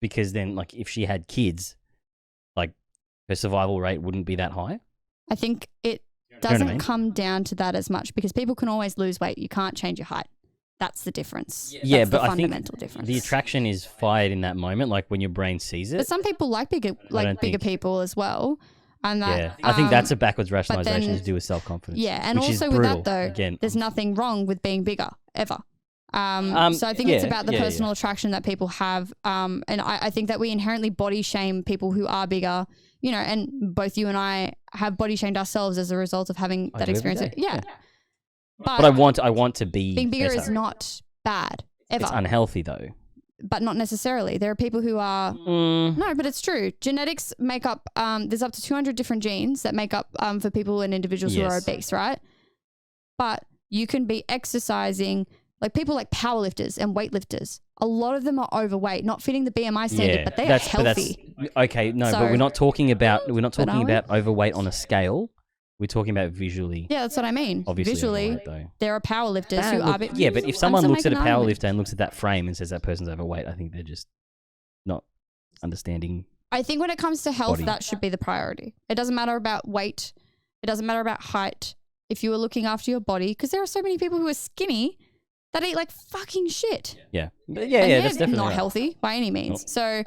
because then like if she had kids, like her survival rate wouldn't be that high. I think it what I doesn't mean? come down to that as much because people can always lose weight. You can't change your height. That's the difference. Yeah, That's but the I think fundamental difference. the attraction is fired in that moment, like when your brain sees it. But some people like bigger don't think- people as well. And that, Yeah, I think that's a backwards but rationalization then- to do with self-confidence. Yeah, and which is also with brutal. that though, Again, there's nothing wrong with being bigger ever. So I think it's yeah, about the yeah, personal attraction that people have. And I think that we inherently body shame people who are bigger, you know, and both you and I have body shamed ourselves as a result of having I that do every experience. day. Yeah. But I want to be being bigger better. is not bad ever. It's unhealthy though. But not necessarily. There are people who are no, but it's true. Genetics make up. There's up to 200 different genes that make up for people and individuals who are Yes. obese, right? But you can be exercising, like people like powerlifters and weightlifters. A lot of them are overweight, not fitting the BMI standard, but they are healthy. Okay, no, So- but we're not talking about But are we? overweight on a scale. We're talking about visually. Yeah, that's what I mean. Obviously Visually, overweight, though. there are powerlifters who Look, are. Bit, yeah, but if I'm someone still looks at a making an argument. powerlifter and looks at that frame and says that person's overweight, I think they're just not understanding. I think when it comes to health, Body. that should be the priority. It doesn't matter about weight. It doesn't matter about height. If you are looking after your body, because there are so many people who are skinny that eat like fucking shit. Yeah, yeah, And yeah. they're That's definitely not right. healthy by any means. Nope. So,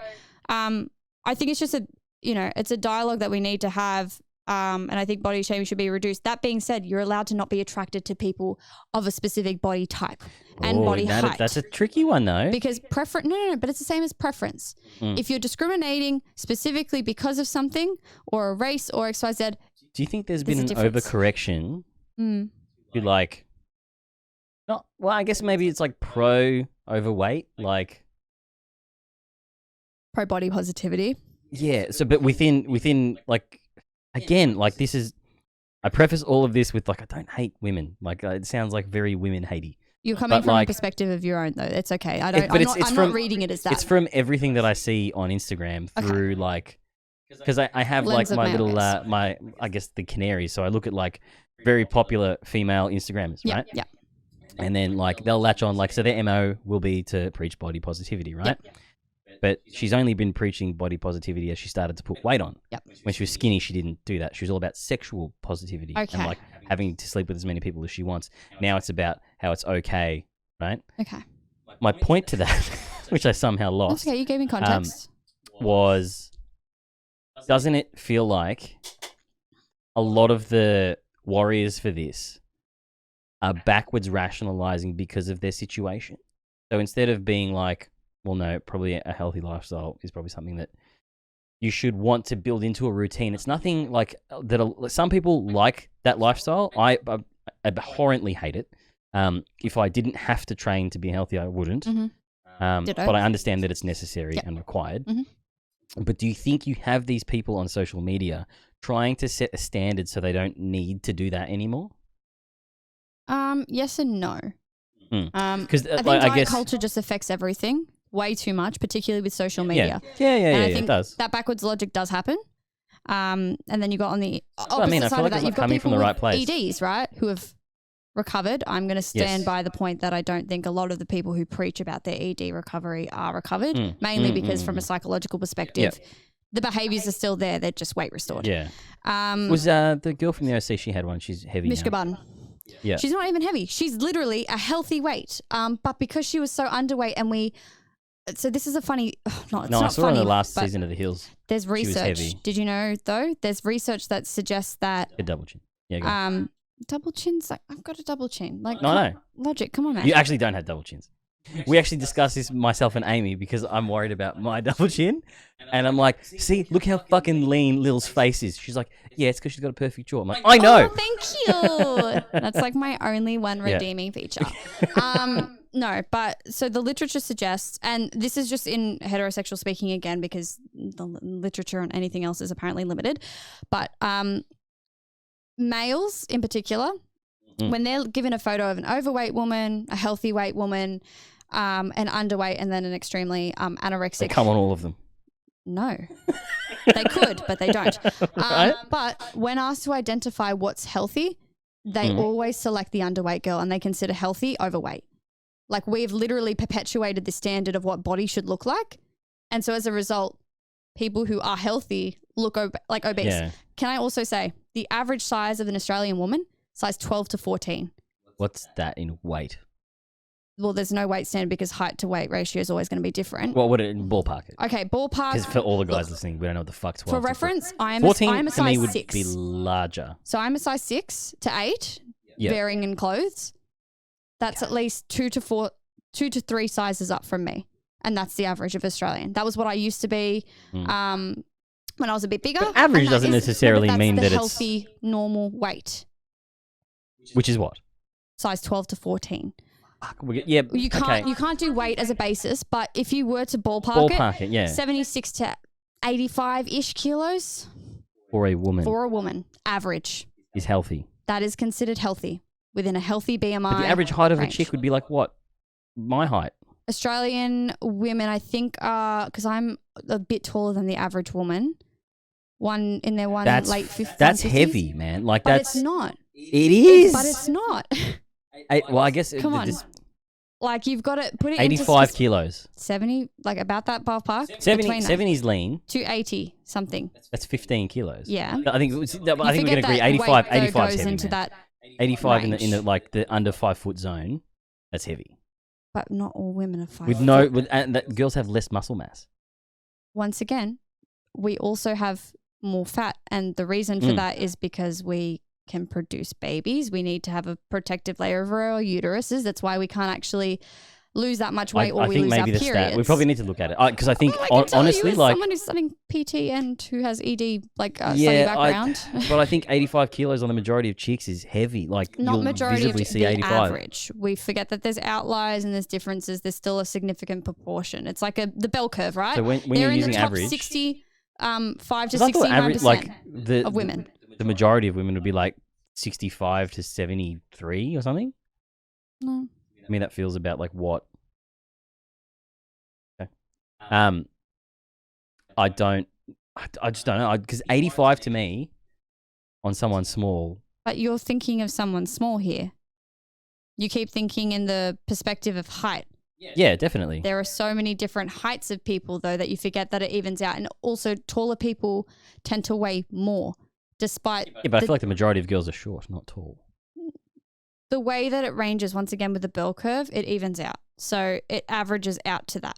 I think it's just it's a dialogue that we need to have. And I think body shaming should be reduced. That being said, you're allowed to not be attracted to people of a specific body type and body height. That's a tricky one though. Because preference, no, but it's the same as preference. If you're discriminating specifically because of something or a race or XYZ, Do you think there's There's been a an difference. overcorrection mm, to like? Not well. I guess maybe it's like pro overweight, like. pro body positivity. Yeah, so but within like again, like this is I preface all of this with like I don't hate women. Like it sounds like very women hatey. You're coming But, from like- a perspective of your own, though. It's okay. I It- don't. but it's I'm from- not reading it as that. It's from everything that I see on Instagram through like because I have Lens like of my little mayonnaise. my I guess the canaries. So I look at like very popular female Instagrammers, yeah, right? yeah. And then like they'll latch on like so their MO will be to preach body positivity, right? But she's only been preaching body positivity as she started to put weight on. Yep. When she was skinny, she didn't do that. She was all about sexual positivity Okay. and like having to sleep with as many people as she wants. Now it's about how it's okay, right? Okay. My point to that, which I somehow lost. That's okay. You gave me context. Was doesn't it feel like a lot of the warriors for this are backwards rationalizing because of their situation? So instead of being like, well, no, probably a healthy lifestyle is probably something that you should want to build into a routine. It's nothing like that. Some people like that lifestyle. I abhorrently hate it. If I didn't have to train to be healthy, I wouldn't. But I understand that it's necessary and required. But do you think you have these people on social media trying to set a standard so they don't need to do that anymore? Yes and no. Because I think diet culture just affects everything way too much, particularly with social media. Yeah, and I think it does. that backwards logic does happen. And then you got on the opposite I feel side like of that, it's you've got coming people from the with right place. EDs, right, who have recovered. I'm going to stand by the point that I don't think a lot of the people who preach about their ED recovery are recovered, mainly because from a psychological perspective, the behaviors are still there. They're just weight restored. Yeah. Was the girl from the OC, she had one, she's heavy Mishka now. Bun. Yeah. She's not even heavy. She's literally a healthy weight. But because she was so underweight and so this is a funny, it's not I saw her funny, in the last but season of The Hills. There's She was research. heavy. Did you know though? There's research that suggests that A double chin. Yeah, go on. double chins, like I've got a double chin. Like No. logic, come on, man. You actually don't have double chins. We actually discussed this, myself and Amy, because I'm worried about my double chin. And I'm like, see, look how fucking lean Lil's face is. She's like, yeah, it's because she's got a perfect jaw. I'm like, I know. Oh, thank you. That's like my only one redeeming feature. No, but so the literature suggests, and this is just in heterosexual speaking again, because the literature on anything else is apparently limited, but males in particular, when they're given a photo of an overweight woman, a healthy weight woman, an underweight, and then an extremely anorexic. They come on all of them. No. They could, but they don't. Right? But when asked to identify what's healthy, they always select the underweight girl and they consider healthy overweight. Like we've literally perpetuated the standard of what body should look like. And so as a result, people who are healthy look like obese. Yeah. Can I also say the average size of an Australian woman, size 12 to 14. What's that in weight? Well, there's no weight standard because height to weight ratio is always going to be different. What would it ballpark it? Okay, ballpark. Because for all the guys listening, we don't know what the fuck 12 For reference, I am 14 a to me size would 6. be larger. So I'm a size 6 to 8, Yeah. varying in clothes. That's at least 2 to 3 sizes up from me. And that's the average of Australian. That was what I used to be when I was a bit bigger. But average and that doesn't is- necessarily that's mean the that it's- healthy, normal weight. Which is what? Size 12 to 14. Yeah, You can't okay. you can't do weight as a basis, but if you were to ballpark it, yeah. 76 to 85-ish kilos For a woman for a woman, average. is healthy. That is considered healthy within a healthy BMI. But the average height of range. a chick would be like what? My height. Australian women, I think, because I'm a bit taller than the average woman. Late 50s. That's heavy, man. Like But that's it's not. It is. But it's not. I guess. Come on. Like you've got to put it 85 into kilos. 70, like about that ballpark. 70 is lean. To 80 something. That's 15 kilos. Yeah. I think we can forget agree. that 85 weight, though, 85 is goes heavy, into man. that 85 in range. the like the under 5 foot zone. That's heavy. But not all women are 5 With foot. no, girls have less muscle mass. Once again, we also have more fat, and the reason for that is because we can produce babies. We need to have a protective layer over our uteruses. That's why we can't actually lose that much weight, or I we think lose maybe our the periods. stat. We probably need to look at it because I think I can tell honestly, you as like someone who's studying PT and who has ED study background. but I think 85 kilos on the majority of chicks is heavy. Like Not you'll majority visibly of see the 85. average. We forget that there's outliers and there's differences. There's still a significant proportion. It's like the bell curve, right? So when They're you're in using the top average, 60, 5 to 'cause I thought 69% of women. The majority of women would be like 65 to 73 or something. No. I mean, that feels about like what? Okay. I just don't know. Because 85 to me on someone small. But you're thinking of someone small here. You keep thinking in the perspective of height. Yeah, definitely. There are so many different heights of people, though, that you forget that it evens out. And also, taller people tend to weigh more despite Yeah, but I feel like the majority of girls are short, not tall. the way that it ranges, once again, with the bell curve, it evens out. So it averages out to that.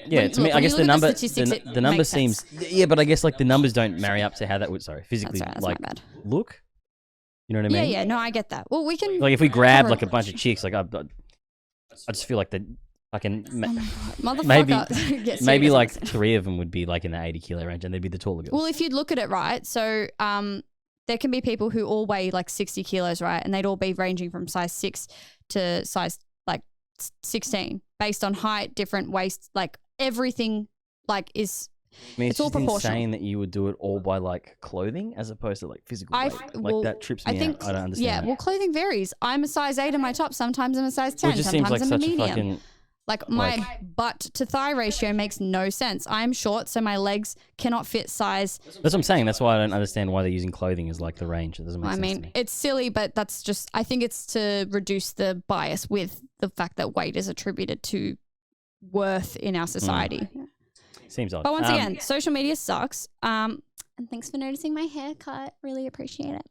Yeah, to me, I guess the number makes seems. sense. Yeah, but I guess like the numbers don't marry up to how that would. Sorry, physically That's my like bad. look. You know what I mean? Yeah, no, I get that. Well, we can Like if we grab cover like a it. bunch of chicks, like I just feel like the fucking Motherfucker. Get maybe serious. like 3 of them would be like in the 80 kilo range, and they'd be the taller girls. Well, if you look at it, right, so there can be people who all weigh like 60 kilos, right, and they'd all be ranging from size 6 to size like 16 based on height, different waist, like everything like is. I mean, it's it's all just proportional. insane that you would do it all by like clothing as opposed to like physical weight. Like that trips me out. I don't understand. Yeah, that. well, clothing varies. I'm a size 8 in my top. Sometimes I'm a size 10. Well, it just seems sometimes like I'm such a a medium. fucking Like my butt to thigh ratio makes no sense. I'm short, so my legs cannot fit size. That's what I'm saying. That's why I don't understand why they're using clothing as like the range. It doesn't make I sense to mean, me. it's silly, but that's just, I think it's to reduce the bias with the fact that weight is attributed to worth in our society. Seems odd. But once again, social media sucks. And thanks for noticing my haircut. Really appreciate it.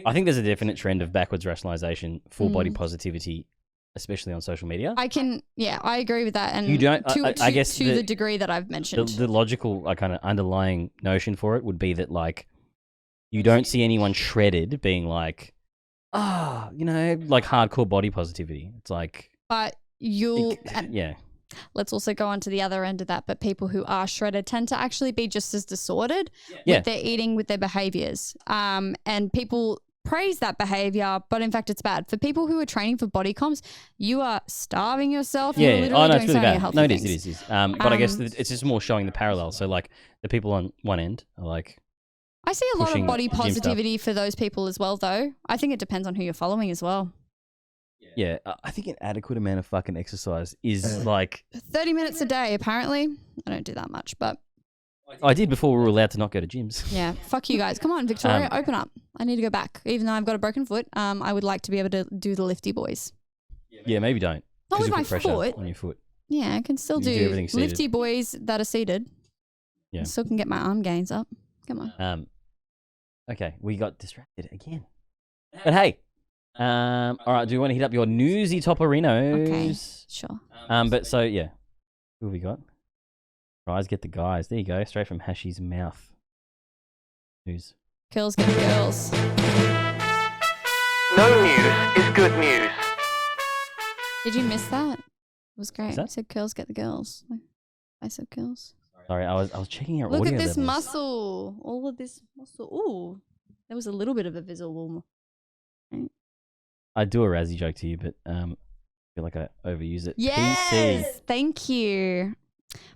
I think there's a definite trend of backwards rationalization, full body positivity, especially on social media. I agree with that. And You don't- to I guess to the degree that I've mentioned. The logical kind of underlying notion for it would be that like you don't see anyone shredded being like, like hardcore body positivity. It's like, But you'll, yeah. let's also go on to the other end of that. But people who are shredded tend to actually be just as disordered Yeah. with their eating, with their behaviors. And people praise that behavior, but in fact, it's bad. For people who are training for body comps, you are starving yourself. You're literally no, doing it's really so many bad. healthy No, it things. is. But I guess it's just more showing the parallel. So like the people on one end are like, I see a lot of pushing body gym stuff. positivity for those people as well, though. I think it depends on who you're following as well. yeah, I think an adequate amount of fucking exercise is like 30 minutes a day, apparently. I don't do that much, but I did before we were allowed to not go to gyms. yeah, fuck you guys. Come on, Victoria, open up. I need to go back. Even though I've got a broken foot, I would like to be able to do the lifty boys. Yeah, maybe don't. Not 'Cause with you'll my put pressure foot. on your foot. Yeah, I can still You do do everything seated. lifty boys that are seated. Yeah. I still can get my arm gains up. Come on. Okay, we got distracted again. But hey, all right. Do you want to hit up your newsy toporinos? Okay, sure. But so yeah, who have we got? Guys, get the guys. There you go, straight from Hashi's mouth. News. Girls get girls. No news is good news. Did you miss that? It was great. Is that- I said girls get the girls. I said girls. Sorry, I was checking our Look audio at this levels. muscle. All of this muscle. Ooh, there was a little bit of a visible. I do a Razzie joke to you, but I feel like I overuse it. Yes, PC. thank you.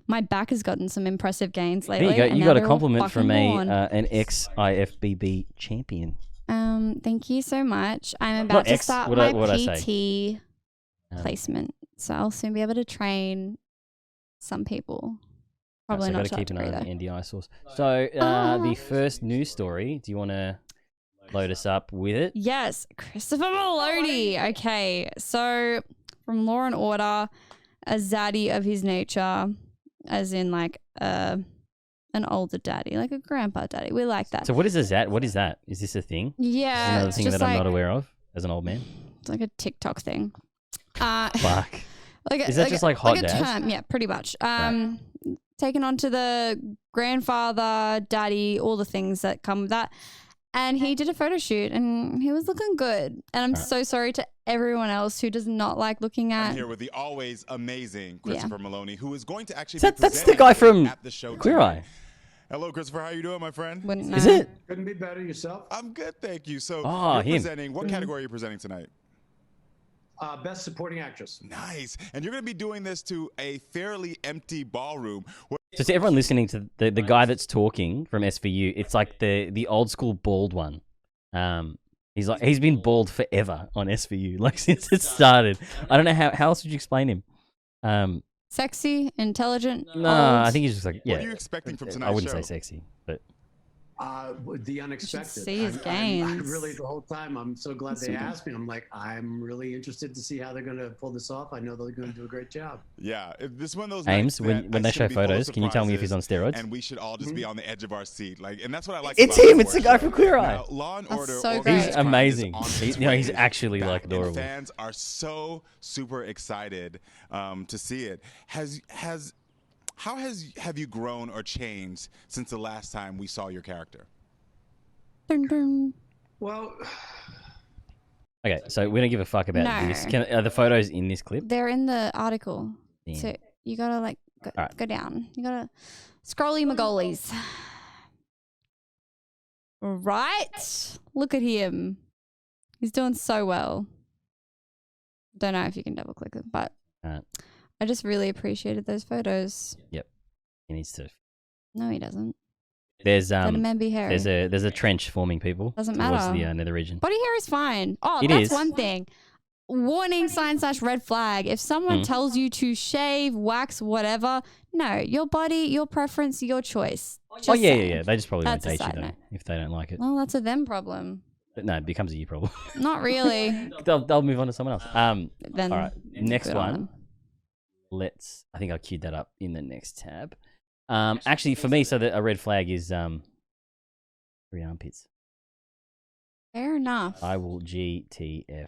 My back has gotten some impressive gains lately. There you go. and You now got a they're all compliment from fucking worn. an ex-IFBB champion. Thank you so much. I'm Not about to X, start what'd my I say? PT placement, so I'll soon be able to train some people. Probably so not got to to keep that an eye degree, on though. the NDI source. So the first news story. Do you want to load us up with it? Yes, Christopher Maloney. Okay, so from Law and Order, a zaddy of his nature, as in like an older daddy, like a grandpa daddy. We like that. So what is that? What is that? Is this a thing? Yeah, Is this another it's thing just that I'm not like- aware of as an old man. It's like a TikTok thing. Fuck. Like Is that just like hot a dads? term? Yeah, pretty much. Taken on to the grandfather, daddy, all the things that come with that. And he did a photo shoot and he was looking good. And I'm so sorry to everyone else who does not like looking I'm at. here with the always amazing Christopher Maloney, who is going to actually Is that- be that's the presenting guy from at the show Queer tonight. Eye. Hello, Christopher. How you doing, my friend? Wouldn't Is know. it? Couldn't be better. Yourself? I'm good, thank you. So Oh, you're him. presenting. What category are you presenting tonight? Best Supporting Actress. Nice. And you're going to be doing this to a fairly empty ballroom. So to everyone listening to the guy that's talking from SVU, it's like the old school bald one. He's been bald forever on SVU, like since it started. I don't know how else would you explain him. Sexy, intelligent. No, old. I think he's just like, yeah. What are you expecting from I tonight's wouldn't show? say sexy, but The unexpected. see his I gains. really, the whole time, I'm so glad That's they so good. asked me. I'm like, I'm really interested to see how they're going to pull this off. I know they're going to do a great job. Yeah, this is one of those Ames, nights when that they it's show gonna be full of photos, can you tell me if he's on surprises, steroids? And we should all just be on the edge of our seat, like, and that's what I like. It's about him. the It's the sports guy show. from Queer Eye. Now, Law and That's Order. so Organized great. He's Crime amazing. is on He- its you know, he's way actually back, like and adorable. fans are so super excited to see it. Have you grown or changed since the last time we saw your character? Dun, dun. Well, Okay, so we don't give a fuck about No. this. Are the photos in this clip? They're in the article. Damn. So you gotta like go, Alright. go down. You gotta scrolly magolies. Right? Look at him. He's doing so well. Don't know if you can double click it, but Alright. I just really appreciated those photos. Yep. He needs to. No, he doesn't. There's Let a man be hairy. there's a trench forming, people. Doesn't towards matter. the nether region. Body hair is fine. Oh, It that's is. one thing. Warning sign / red flag. If someone tells you to shave, wax, whatever, no, your body, your preference, your choice. Oh Just yeah, saying. yeah. They just probably That's a won't date you side though note. if they don't like it. Well, that's a them problem. But no, it becomes a you problem. Not really. they'll move on to someone else. Then all right. Next good on one. them. I think I queued that up in the next tab. Actually, for me, so that a red flag is 3 armpits. Fair enough. I will GTF.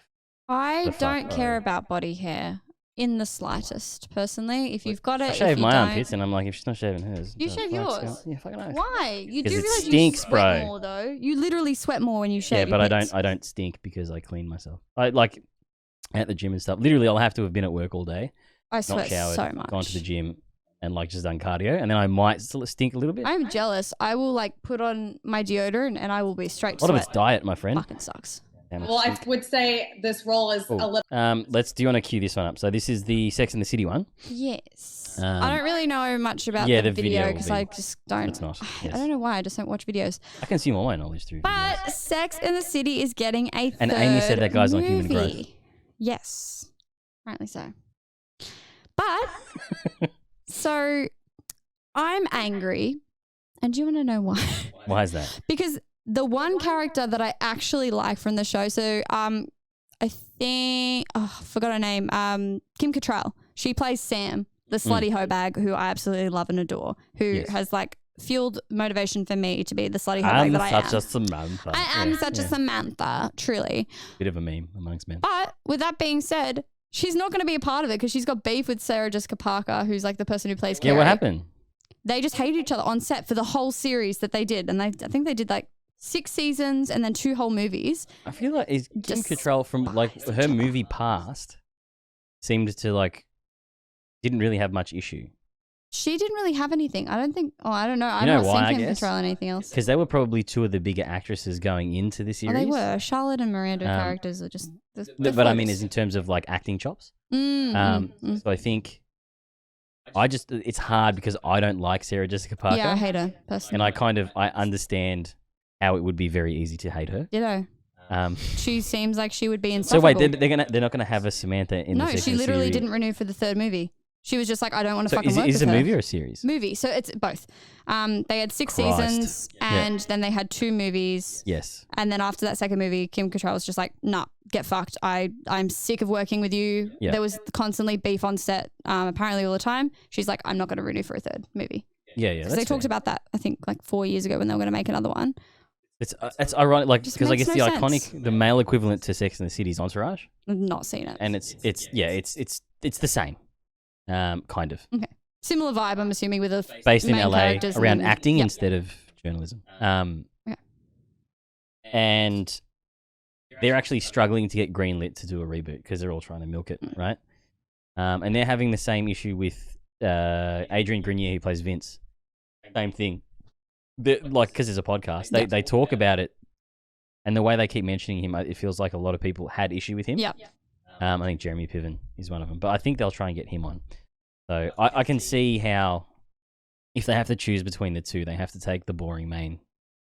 I the fuck don't care out. about body hair in the slightest, personally. If you've got it, I if shave you my don't, armpits, and I'm like, if she's not shaving hers, you the shave fuck's yours. going- Yeah, fucking oath. Why? You 'Cause do it realize stinks, you sweat bro. more though. You literally sweat more when you shave. Yeah, your but pits. I don't stink because I clean myself. I like at the gym and stuff. Literally, I'll have to have been at work all day, I not sweat showered, so much. gone to the gym, and like just done cardio, and then I might still stink a little bit. I'm jealous. I will like put on my deodorant and I will be straight A lot of sweat. it's diet, my friend. Fucking sucks. Damn it. Well, I would say this role is a little. Do you want to cue this one up? So this is the Sex and the City one. Yes. I don't really know much about yeah, the the video will because be- I just don't. It's not, I yes. don't know why. I just don't watch videos. I consume all my knowledge through. But Sex in the City is getting a And third Amy said that guy's on Human movie. Growth. Yes, apparently so. But so I'm angry, and do you want to know why? Why is that? Because the one character that I actually like from the show, so I think I forgot her name, Kim Cattrall. She plays Sam, the slutty hoe bag, who I absolutely love and adore, who has like fueled motivation for me to be the slutty hoe bag I'm that I am. such a Samantha. I am Yeah, such a yeah. Samantha, truly. Bit of a meme amongst men. But with that being said, she's not going to be a part of it because she's got beef with Sarah Jessica Parker, who's like the person who plays Carrie. Yeah, what happened? They just hated each other on set for the whole series that they did, and I think they did like 6 seasons and then 2 whole movies. I feel like is Kim Cattrall from like her movie past seemed to like didn't really have much issue. She didn't really have anything. I don't think. Oh, I don't know. I've know not why, I seen Kim guess? Cattrall in anything else. Because they were probably 2 of the bigger actresses going into the Oh, series. they were. Charlotte and Miranda characters are just. But I mean, is in terms of like acting chops. So I think it's hard because I don't like Sarah Jessica Parker. Yeah, I hate her personally. And I understand how it would be very easy to hate her. Ditto. She seems like she would be So insufferable. wait, they're not gonna have a Samantha in the No, Sex she and the literally City? didn't renew for the 3rd movie. She was just like, I don't want to So fucking is work it with a her. movie or a series? Movie. So it's both. They had 6 Christ. seasons, and then they had 2 movies. Yes. And then after that second movie, Kim Cattrall was just like, nah, get fucked. I'm sick of working with you. Yeah. There was constantly beef on set, apparently all the time. She's like, I'm not going to renew for a 3rd movie. Yeah, Because they talked about that, I think, like 4 years ago when they were going to make another one. It's ironic, like Just because I makes guess no the sense. the male equivalent to Sex and the City is Entourage, I've not seen it. and it's the same, kind of Okay. Similar vibe, I'm assuming, with a based in main LA characters and around then- acting yeah. instead of journalism. Okay. And they're actually struggling to get greenlit to do a reboot because they're all trying to milk it, right? And they're having the same issue with Adrian Grenier, who plays Vince. Same thing. Like, because there's a podcast, they talk about it, and the way they keep mentioning him, it feels like a lot of people had issue with him. Yeah. I think Jeremy Piven is one of them, but I think they'll try and get him on. So I can see how, if they have to choose between the 2, they have to take the boring main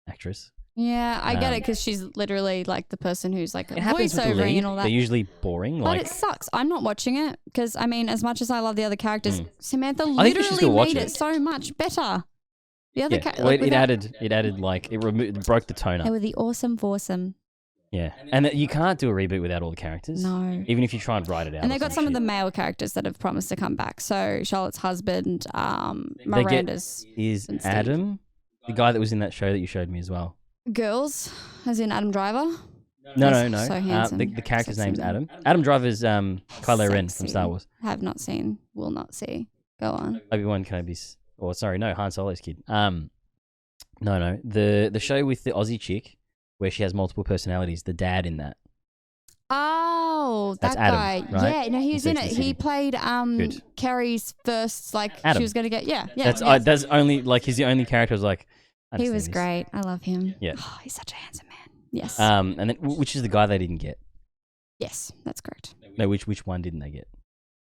actress. Yeah, I get it because she's literally like the person who's like It happens with the voiceovering lead. and all that. They're usually boring. But Like, it sucks. I'm not watching it because, I mean, as much as I love the other characters, Samantha I think you should literally still watch made it. it so much better. The other Well, it added like it broke the tone They up. were the awesome foursome. Yeah, and you can't do a reboot without all the characters. No. Even if you try and write it out. And or they got some of the male characters that have promised to come back. So Charlotte's husband, Miranda's is and Steve. Adam, the guy that was in that show that you showed me as well. Girls, as in Adam Driver. No. So handsome. The character's Sexy name's man. Adam. Adam Driver's Kylo Ren from Sexy. Star Wars. Have not seen, will not see. Go on. Obi-Wan Kenobi's, Han Solo's kid. No. The show with the Aussie chick where she has multiple personalities. The dad in that. Oh, That's that Adam, guy. right? Yeah, no, he was in Sex it. and the He City. played Good. Carrie's first, like, Adam. she was going to get, yeah. That's only like he's the only character. I was like, I He understand was this. great. I love him. Yeah. Oh, he's such a handsome man. Yes. And then which is the guy they didn't get? Yes, that's correct. No, which one didn't they get?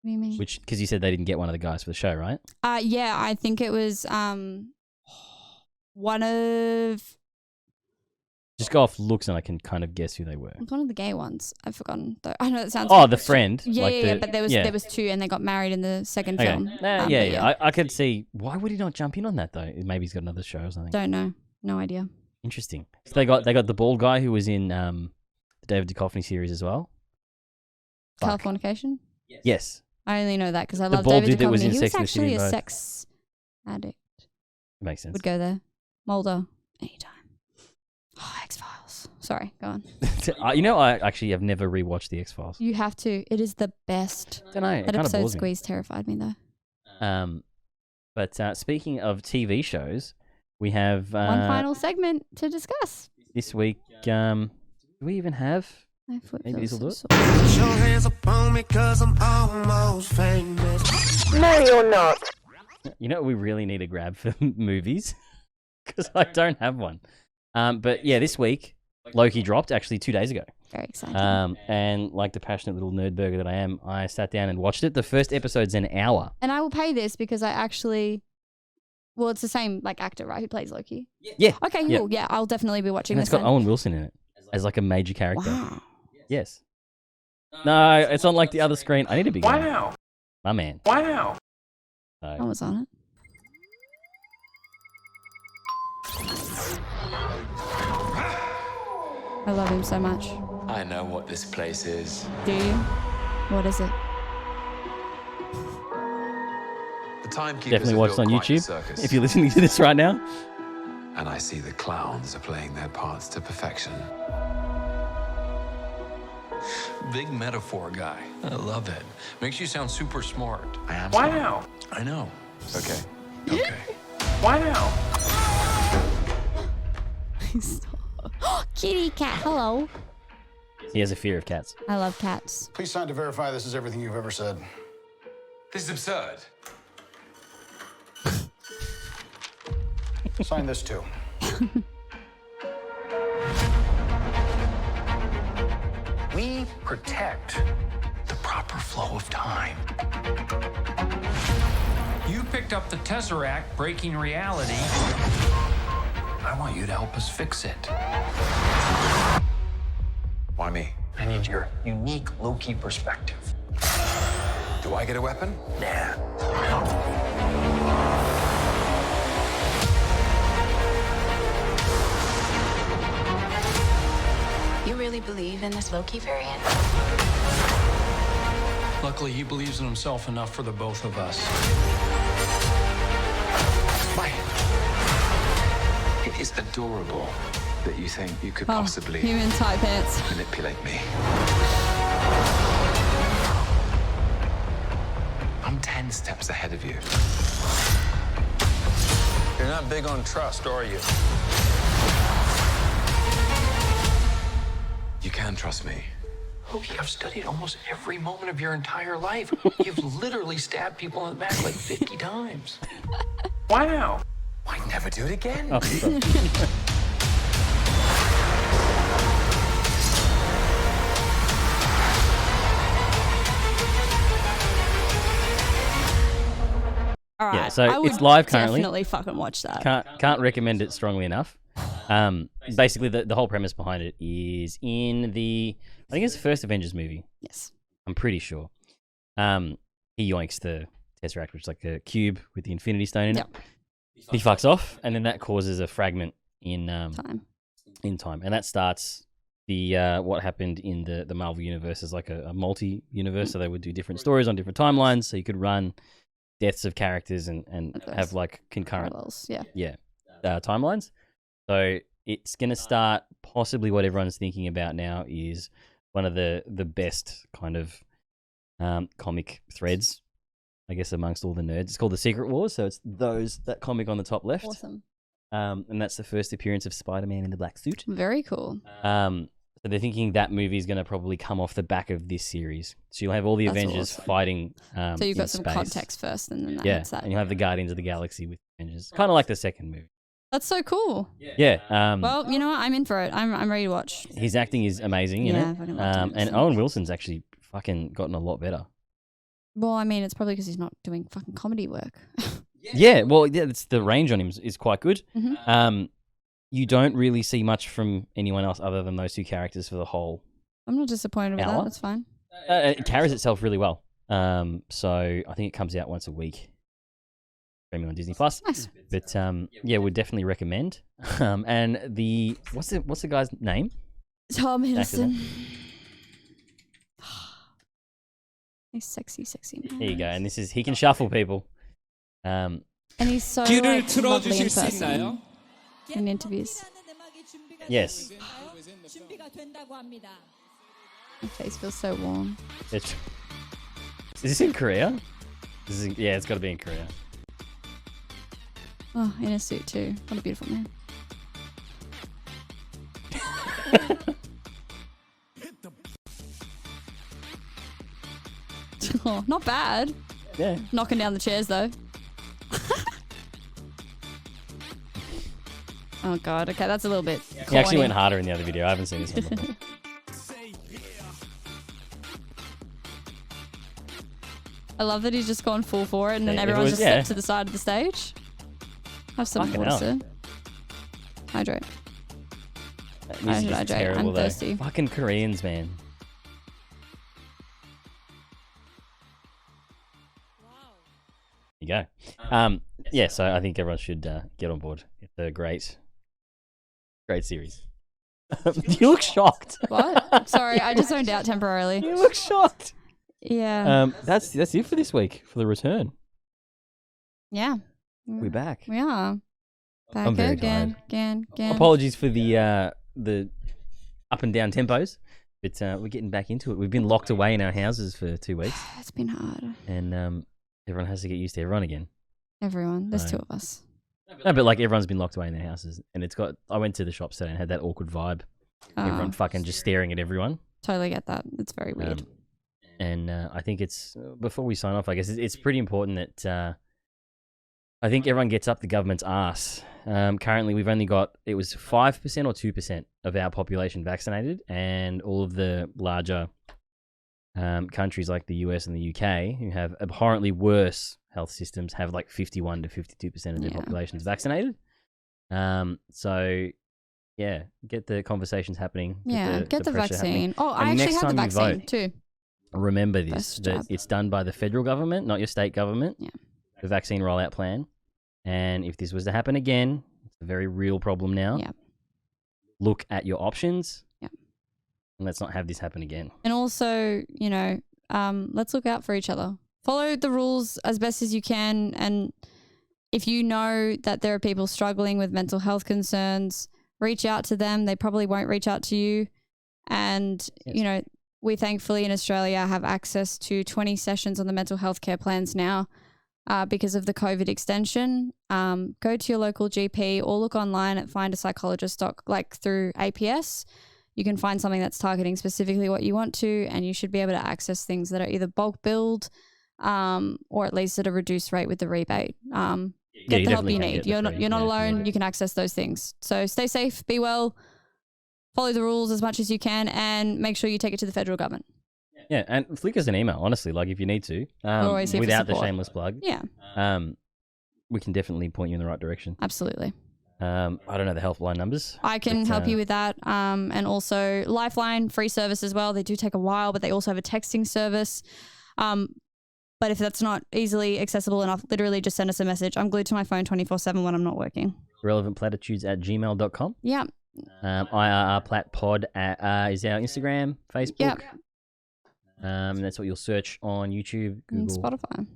What do you mean? Which because you said they didn't get one of the guys for the show, right? Yeah, I think it was one of Just go off looks and I can kind of guess who they were. one of the gay ones. I've forgotten though. I know that sounds. Oh, the friend. Yeah, like yeah, the- but there was two, and they got married in the second Okay. film. Yeah, But yeah. I could see why would he not jump in on that though? Maybe he's got another show or something. Don't know. No idea. Interesting. So they got the bald guy who was in the David Duchovny series as well. Fuck. Californication. Yes. I only know that because I The love bald David dude that Duchovny. was in He was Sex and the City actually a both. sex addict. Makes sense. Would go there. Mulder. Anytime. Oh, X-Files. Sorry, go on. I actually have never rewatched the X-Files. You have to. It is the best. Don't know. It That kinda episode bores me. Squeeze terrified me though. But speaking of TV shows, we have One final segment to discuss. this week. Do we even have? Maybe this will do it. Put your hands up on me 'cause I'm almost famous. No, you're not. You know what we really need to grab for movies? Because I don't have one. But yeah, this week, Loki dropped actually 2 days ago. Very exciting. And like the passionate little nerd burger that I am, I sat down and watched it. The first episode's an hour. And I will pay this because I actually, well, it's the same like actor, right? Who plays Loki? Yeah. Okay, Yeah. cool. Yeah, I'll definitely be watching And this. it's got then. Owen Wilson in it as like a major character. Wow. Yes. No, it's on like the other screen. I need to be going. Wow. My man. Wow. I was on it. I love him so much. I know what this place is. Do you? What is it? The timekeepers Definitely have watch it built on quite a YouTube circus. if you're listening to this right now. And I see the clowns are playing their parts to perfection. Big metaphor guy. I love it. Makes you sound super smart. I am Wow. smart. I know. Okay. Okay. Wow. Kitty cat, hello. He has a fear of cats. I love cats. Please sign to verify this is everything you've ever said. This is absurd. Sign this too. We protect the proper flow of time. You picked up the Tesseract, breaking reality. I want you to help us fix it. Why me? I need your unique Loki perspective. Do I get a weapon? Nah. You really believe in this Loki variant? Luckily, he believes in himself enough for the both of us. It is adorable that you think you could Oh, possibly human tight pants. manipulate me. I'm 10 steps ahead of you. You're not big on trust, are you? You can trust me. Loki, I've studied almost every moment of your entire life. You've literally stabbed people in the back like 50 times. Wow. I'd never do it again. Oh, sorry. All right. Yeah, so I would it's live currently. Definitely fucking watch that. Can't recommend it strongly enough. Basically, the whole premise behind it is in I think it's the first Avengers movie. Yes. I'm pretty sure. He yoinks the Tesseract, which is like a cube with the Infinity Stone in it. he fucks off, and then that causes a fragment in time. And that starts the what happened in the Marvel universe is like a multi-universe, so they would do different stories on different timelines, so you could run deaths of characters and have like concurrent parallels, timelines. So it's going to start possibly what everyone's thinking about now is one of the best kind of comic threads, I guess, amongst all the nerds. It's called The Secret Wars, so it's that comic on the top left. Awesome. And that's the first appearance of Spider-Man in the black suit. Very cool. So they're thinking that movie is going to probably come off the back of this series. So you'll have all the Avengers fighting. So you've in got some space. context first, and then that's that. And you'll have the Guardians of the Galaxy with Avengers, kind of like the second movie. That's so cool. Yeah. Well, you know what? I'm in for it. I'm ready to watch. His acting is amazing in Yeah, I it. fucking loved him. And Owen Wilson's actually fucking gotten a lot better. Well, I mean, it's probably because he's not doing fucking comedy work. Yeah, well, it's the range on him is quite good. Mhm. You don't really see much from anyone else other than those two characters for the whole I'm not disappointed with that. hour. That's fine. It carries itself really well. So I think it comes out once a week. Streaming on Disney Plus. Nice. But yeah, would definitely recommend. And the what's the guy's name? Tom Actor's Hiddleston. name? He's sexy man. There you go. And this is he can shuffle people. And he's so 귀를 like, lovely in 틀어주실 수 person. 있나요? In interviews. Yes. My face feels so warm. Is this in Korea? Yeah, it's got to be in Korea. Oh, in a suit too. What a beautiful man. Oh, not bad. Yeah. Knocking down the chairs though. Oh god, okay, that's a little bit He corny. actually went harder in the other video. I haven't seen this one before. I love that he's just gone full for it and then Yeah, everyone's just yeah. stepped to the side of the stage. Have some Fucking water, hell. sir. Hydrate. That I music should is hydrate. terrible, I'm though. thirsty. Fucking Koreans, man. There you go. Yeah, so I think everyone should get on board. It's a great series. You look shocked. What? Sorry, I just zoned out temporarily. You look shocked. Yeah. That's it for this week for the return. Yeah. We're back. We are. Back I'm very again. Apologies for the up and down tempos, but we're getting back into it. We've been locked away in our houses for 2 weeks. It's been hard. And everyone has to get used to everyone again. Everyone. There's No. two of us. No, but like everyone's been locked away in their houses, and I went to the shops today and had that awkward vibe. Everyone fucking just staring at everyone. Totally get that. It's very weird. And I think it's before we sign off, I guess it's pretty important that I think everyone gets up the government's ass. Currently, we've only got it was 5% or 2% of our population vaccinated, and all of the larger countries like the US and the UK, who have abhorrently worse health systems, have like 51 to 52% of their populations vaccinated. So yeah, get the conversations happening. Get the pressure happening. vaccine. Oh, I And actually next had the time you vaccine vote, too. remember this, First that jab. it's done by the federal government, not your state government. Yeah. The vaccine rollout plan. And if this was to happen again, it's a very real problem now. Yeah. Look at your options. Yeah. And let's not have this happen again. And also, let's look out for each other. Follow the rules as best as you can. And if you know that there are people struggling with mental health concerns, reach out to them. They probably won't reach out to you. And, we thankfully in Australia have access to 20 sessions on the mental health care plans now because of the COVID extension. Go to your local GP or look online at Find a Psychologist through APS. You can find something that's targeting specifically what you want to, and you should be able to access things that are either bulk billed or at least at a reduced rate with the rebate. Get the help you need. You're not alone. You can access those things. So stay safe, be well, follow the rules as much as you can, and make sure you take it to the federal government. Yeah, and flick us an email, honestly, like if you need to. always here for without the support. shameless plug. Yeah. We can definitely point you in the right direction. Absolutely. I don't know the helpline numbers. I can help you with that. And also Lifeline, free service as well. They do take a while, but they also have a texting service. But if that's not easily accessible enough, literally just send us a message. I'm glued to my phone 24/7 when I'm not working. relevantplatitudes@gmail.com. Yeah. IRRPlatPod is our Instagram, Facebook. Yep. That's what you'll search on YouTube, And Google, Spotify. and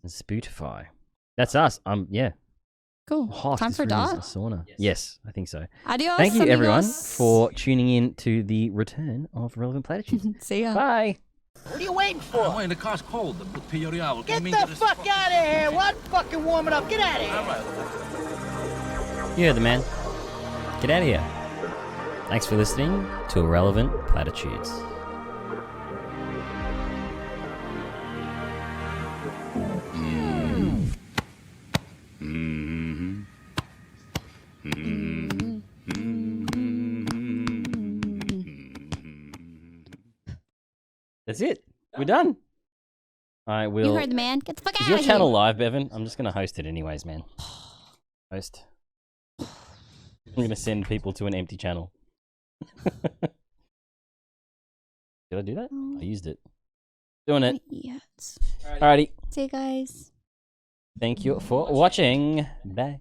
Spotify. That's us. Yeah. Cool. Oh, Time this for a room is dart. a sauna. Yes, I think so. Adios, Thank you, everyone, amigos. for tuning in to the return of Relevant Platitudes. See ya. Bye. What are you waiting for? I'm waiting. The car's cold. Get the fuck out of here! What? Fucking warm it up. Get out of here! You're the man. Get out of here. Thanks for listening to Irrelevant Platitudes. That's it. We're done. I will. You heard the man. Get the fuck out Is of your here. channel live, Bevan? I'm just going to host it anyways, man. Host. I'm going to send people to an empty channel. Did I do that? I used it. Doing it. Yes. Alrighty. See you guys. Thank you for watching. Bye.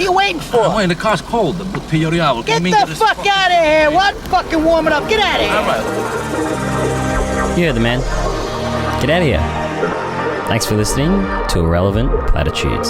are you waiting for? I'm waiting. The car's cold. The Pioria will Get the fuck out of here. What? Fucking warm it up. Get out of here. All right. You heard the man. Get out of here. Thanks for listening to Irrelevant Platitudes.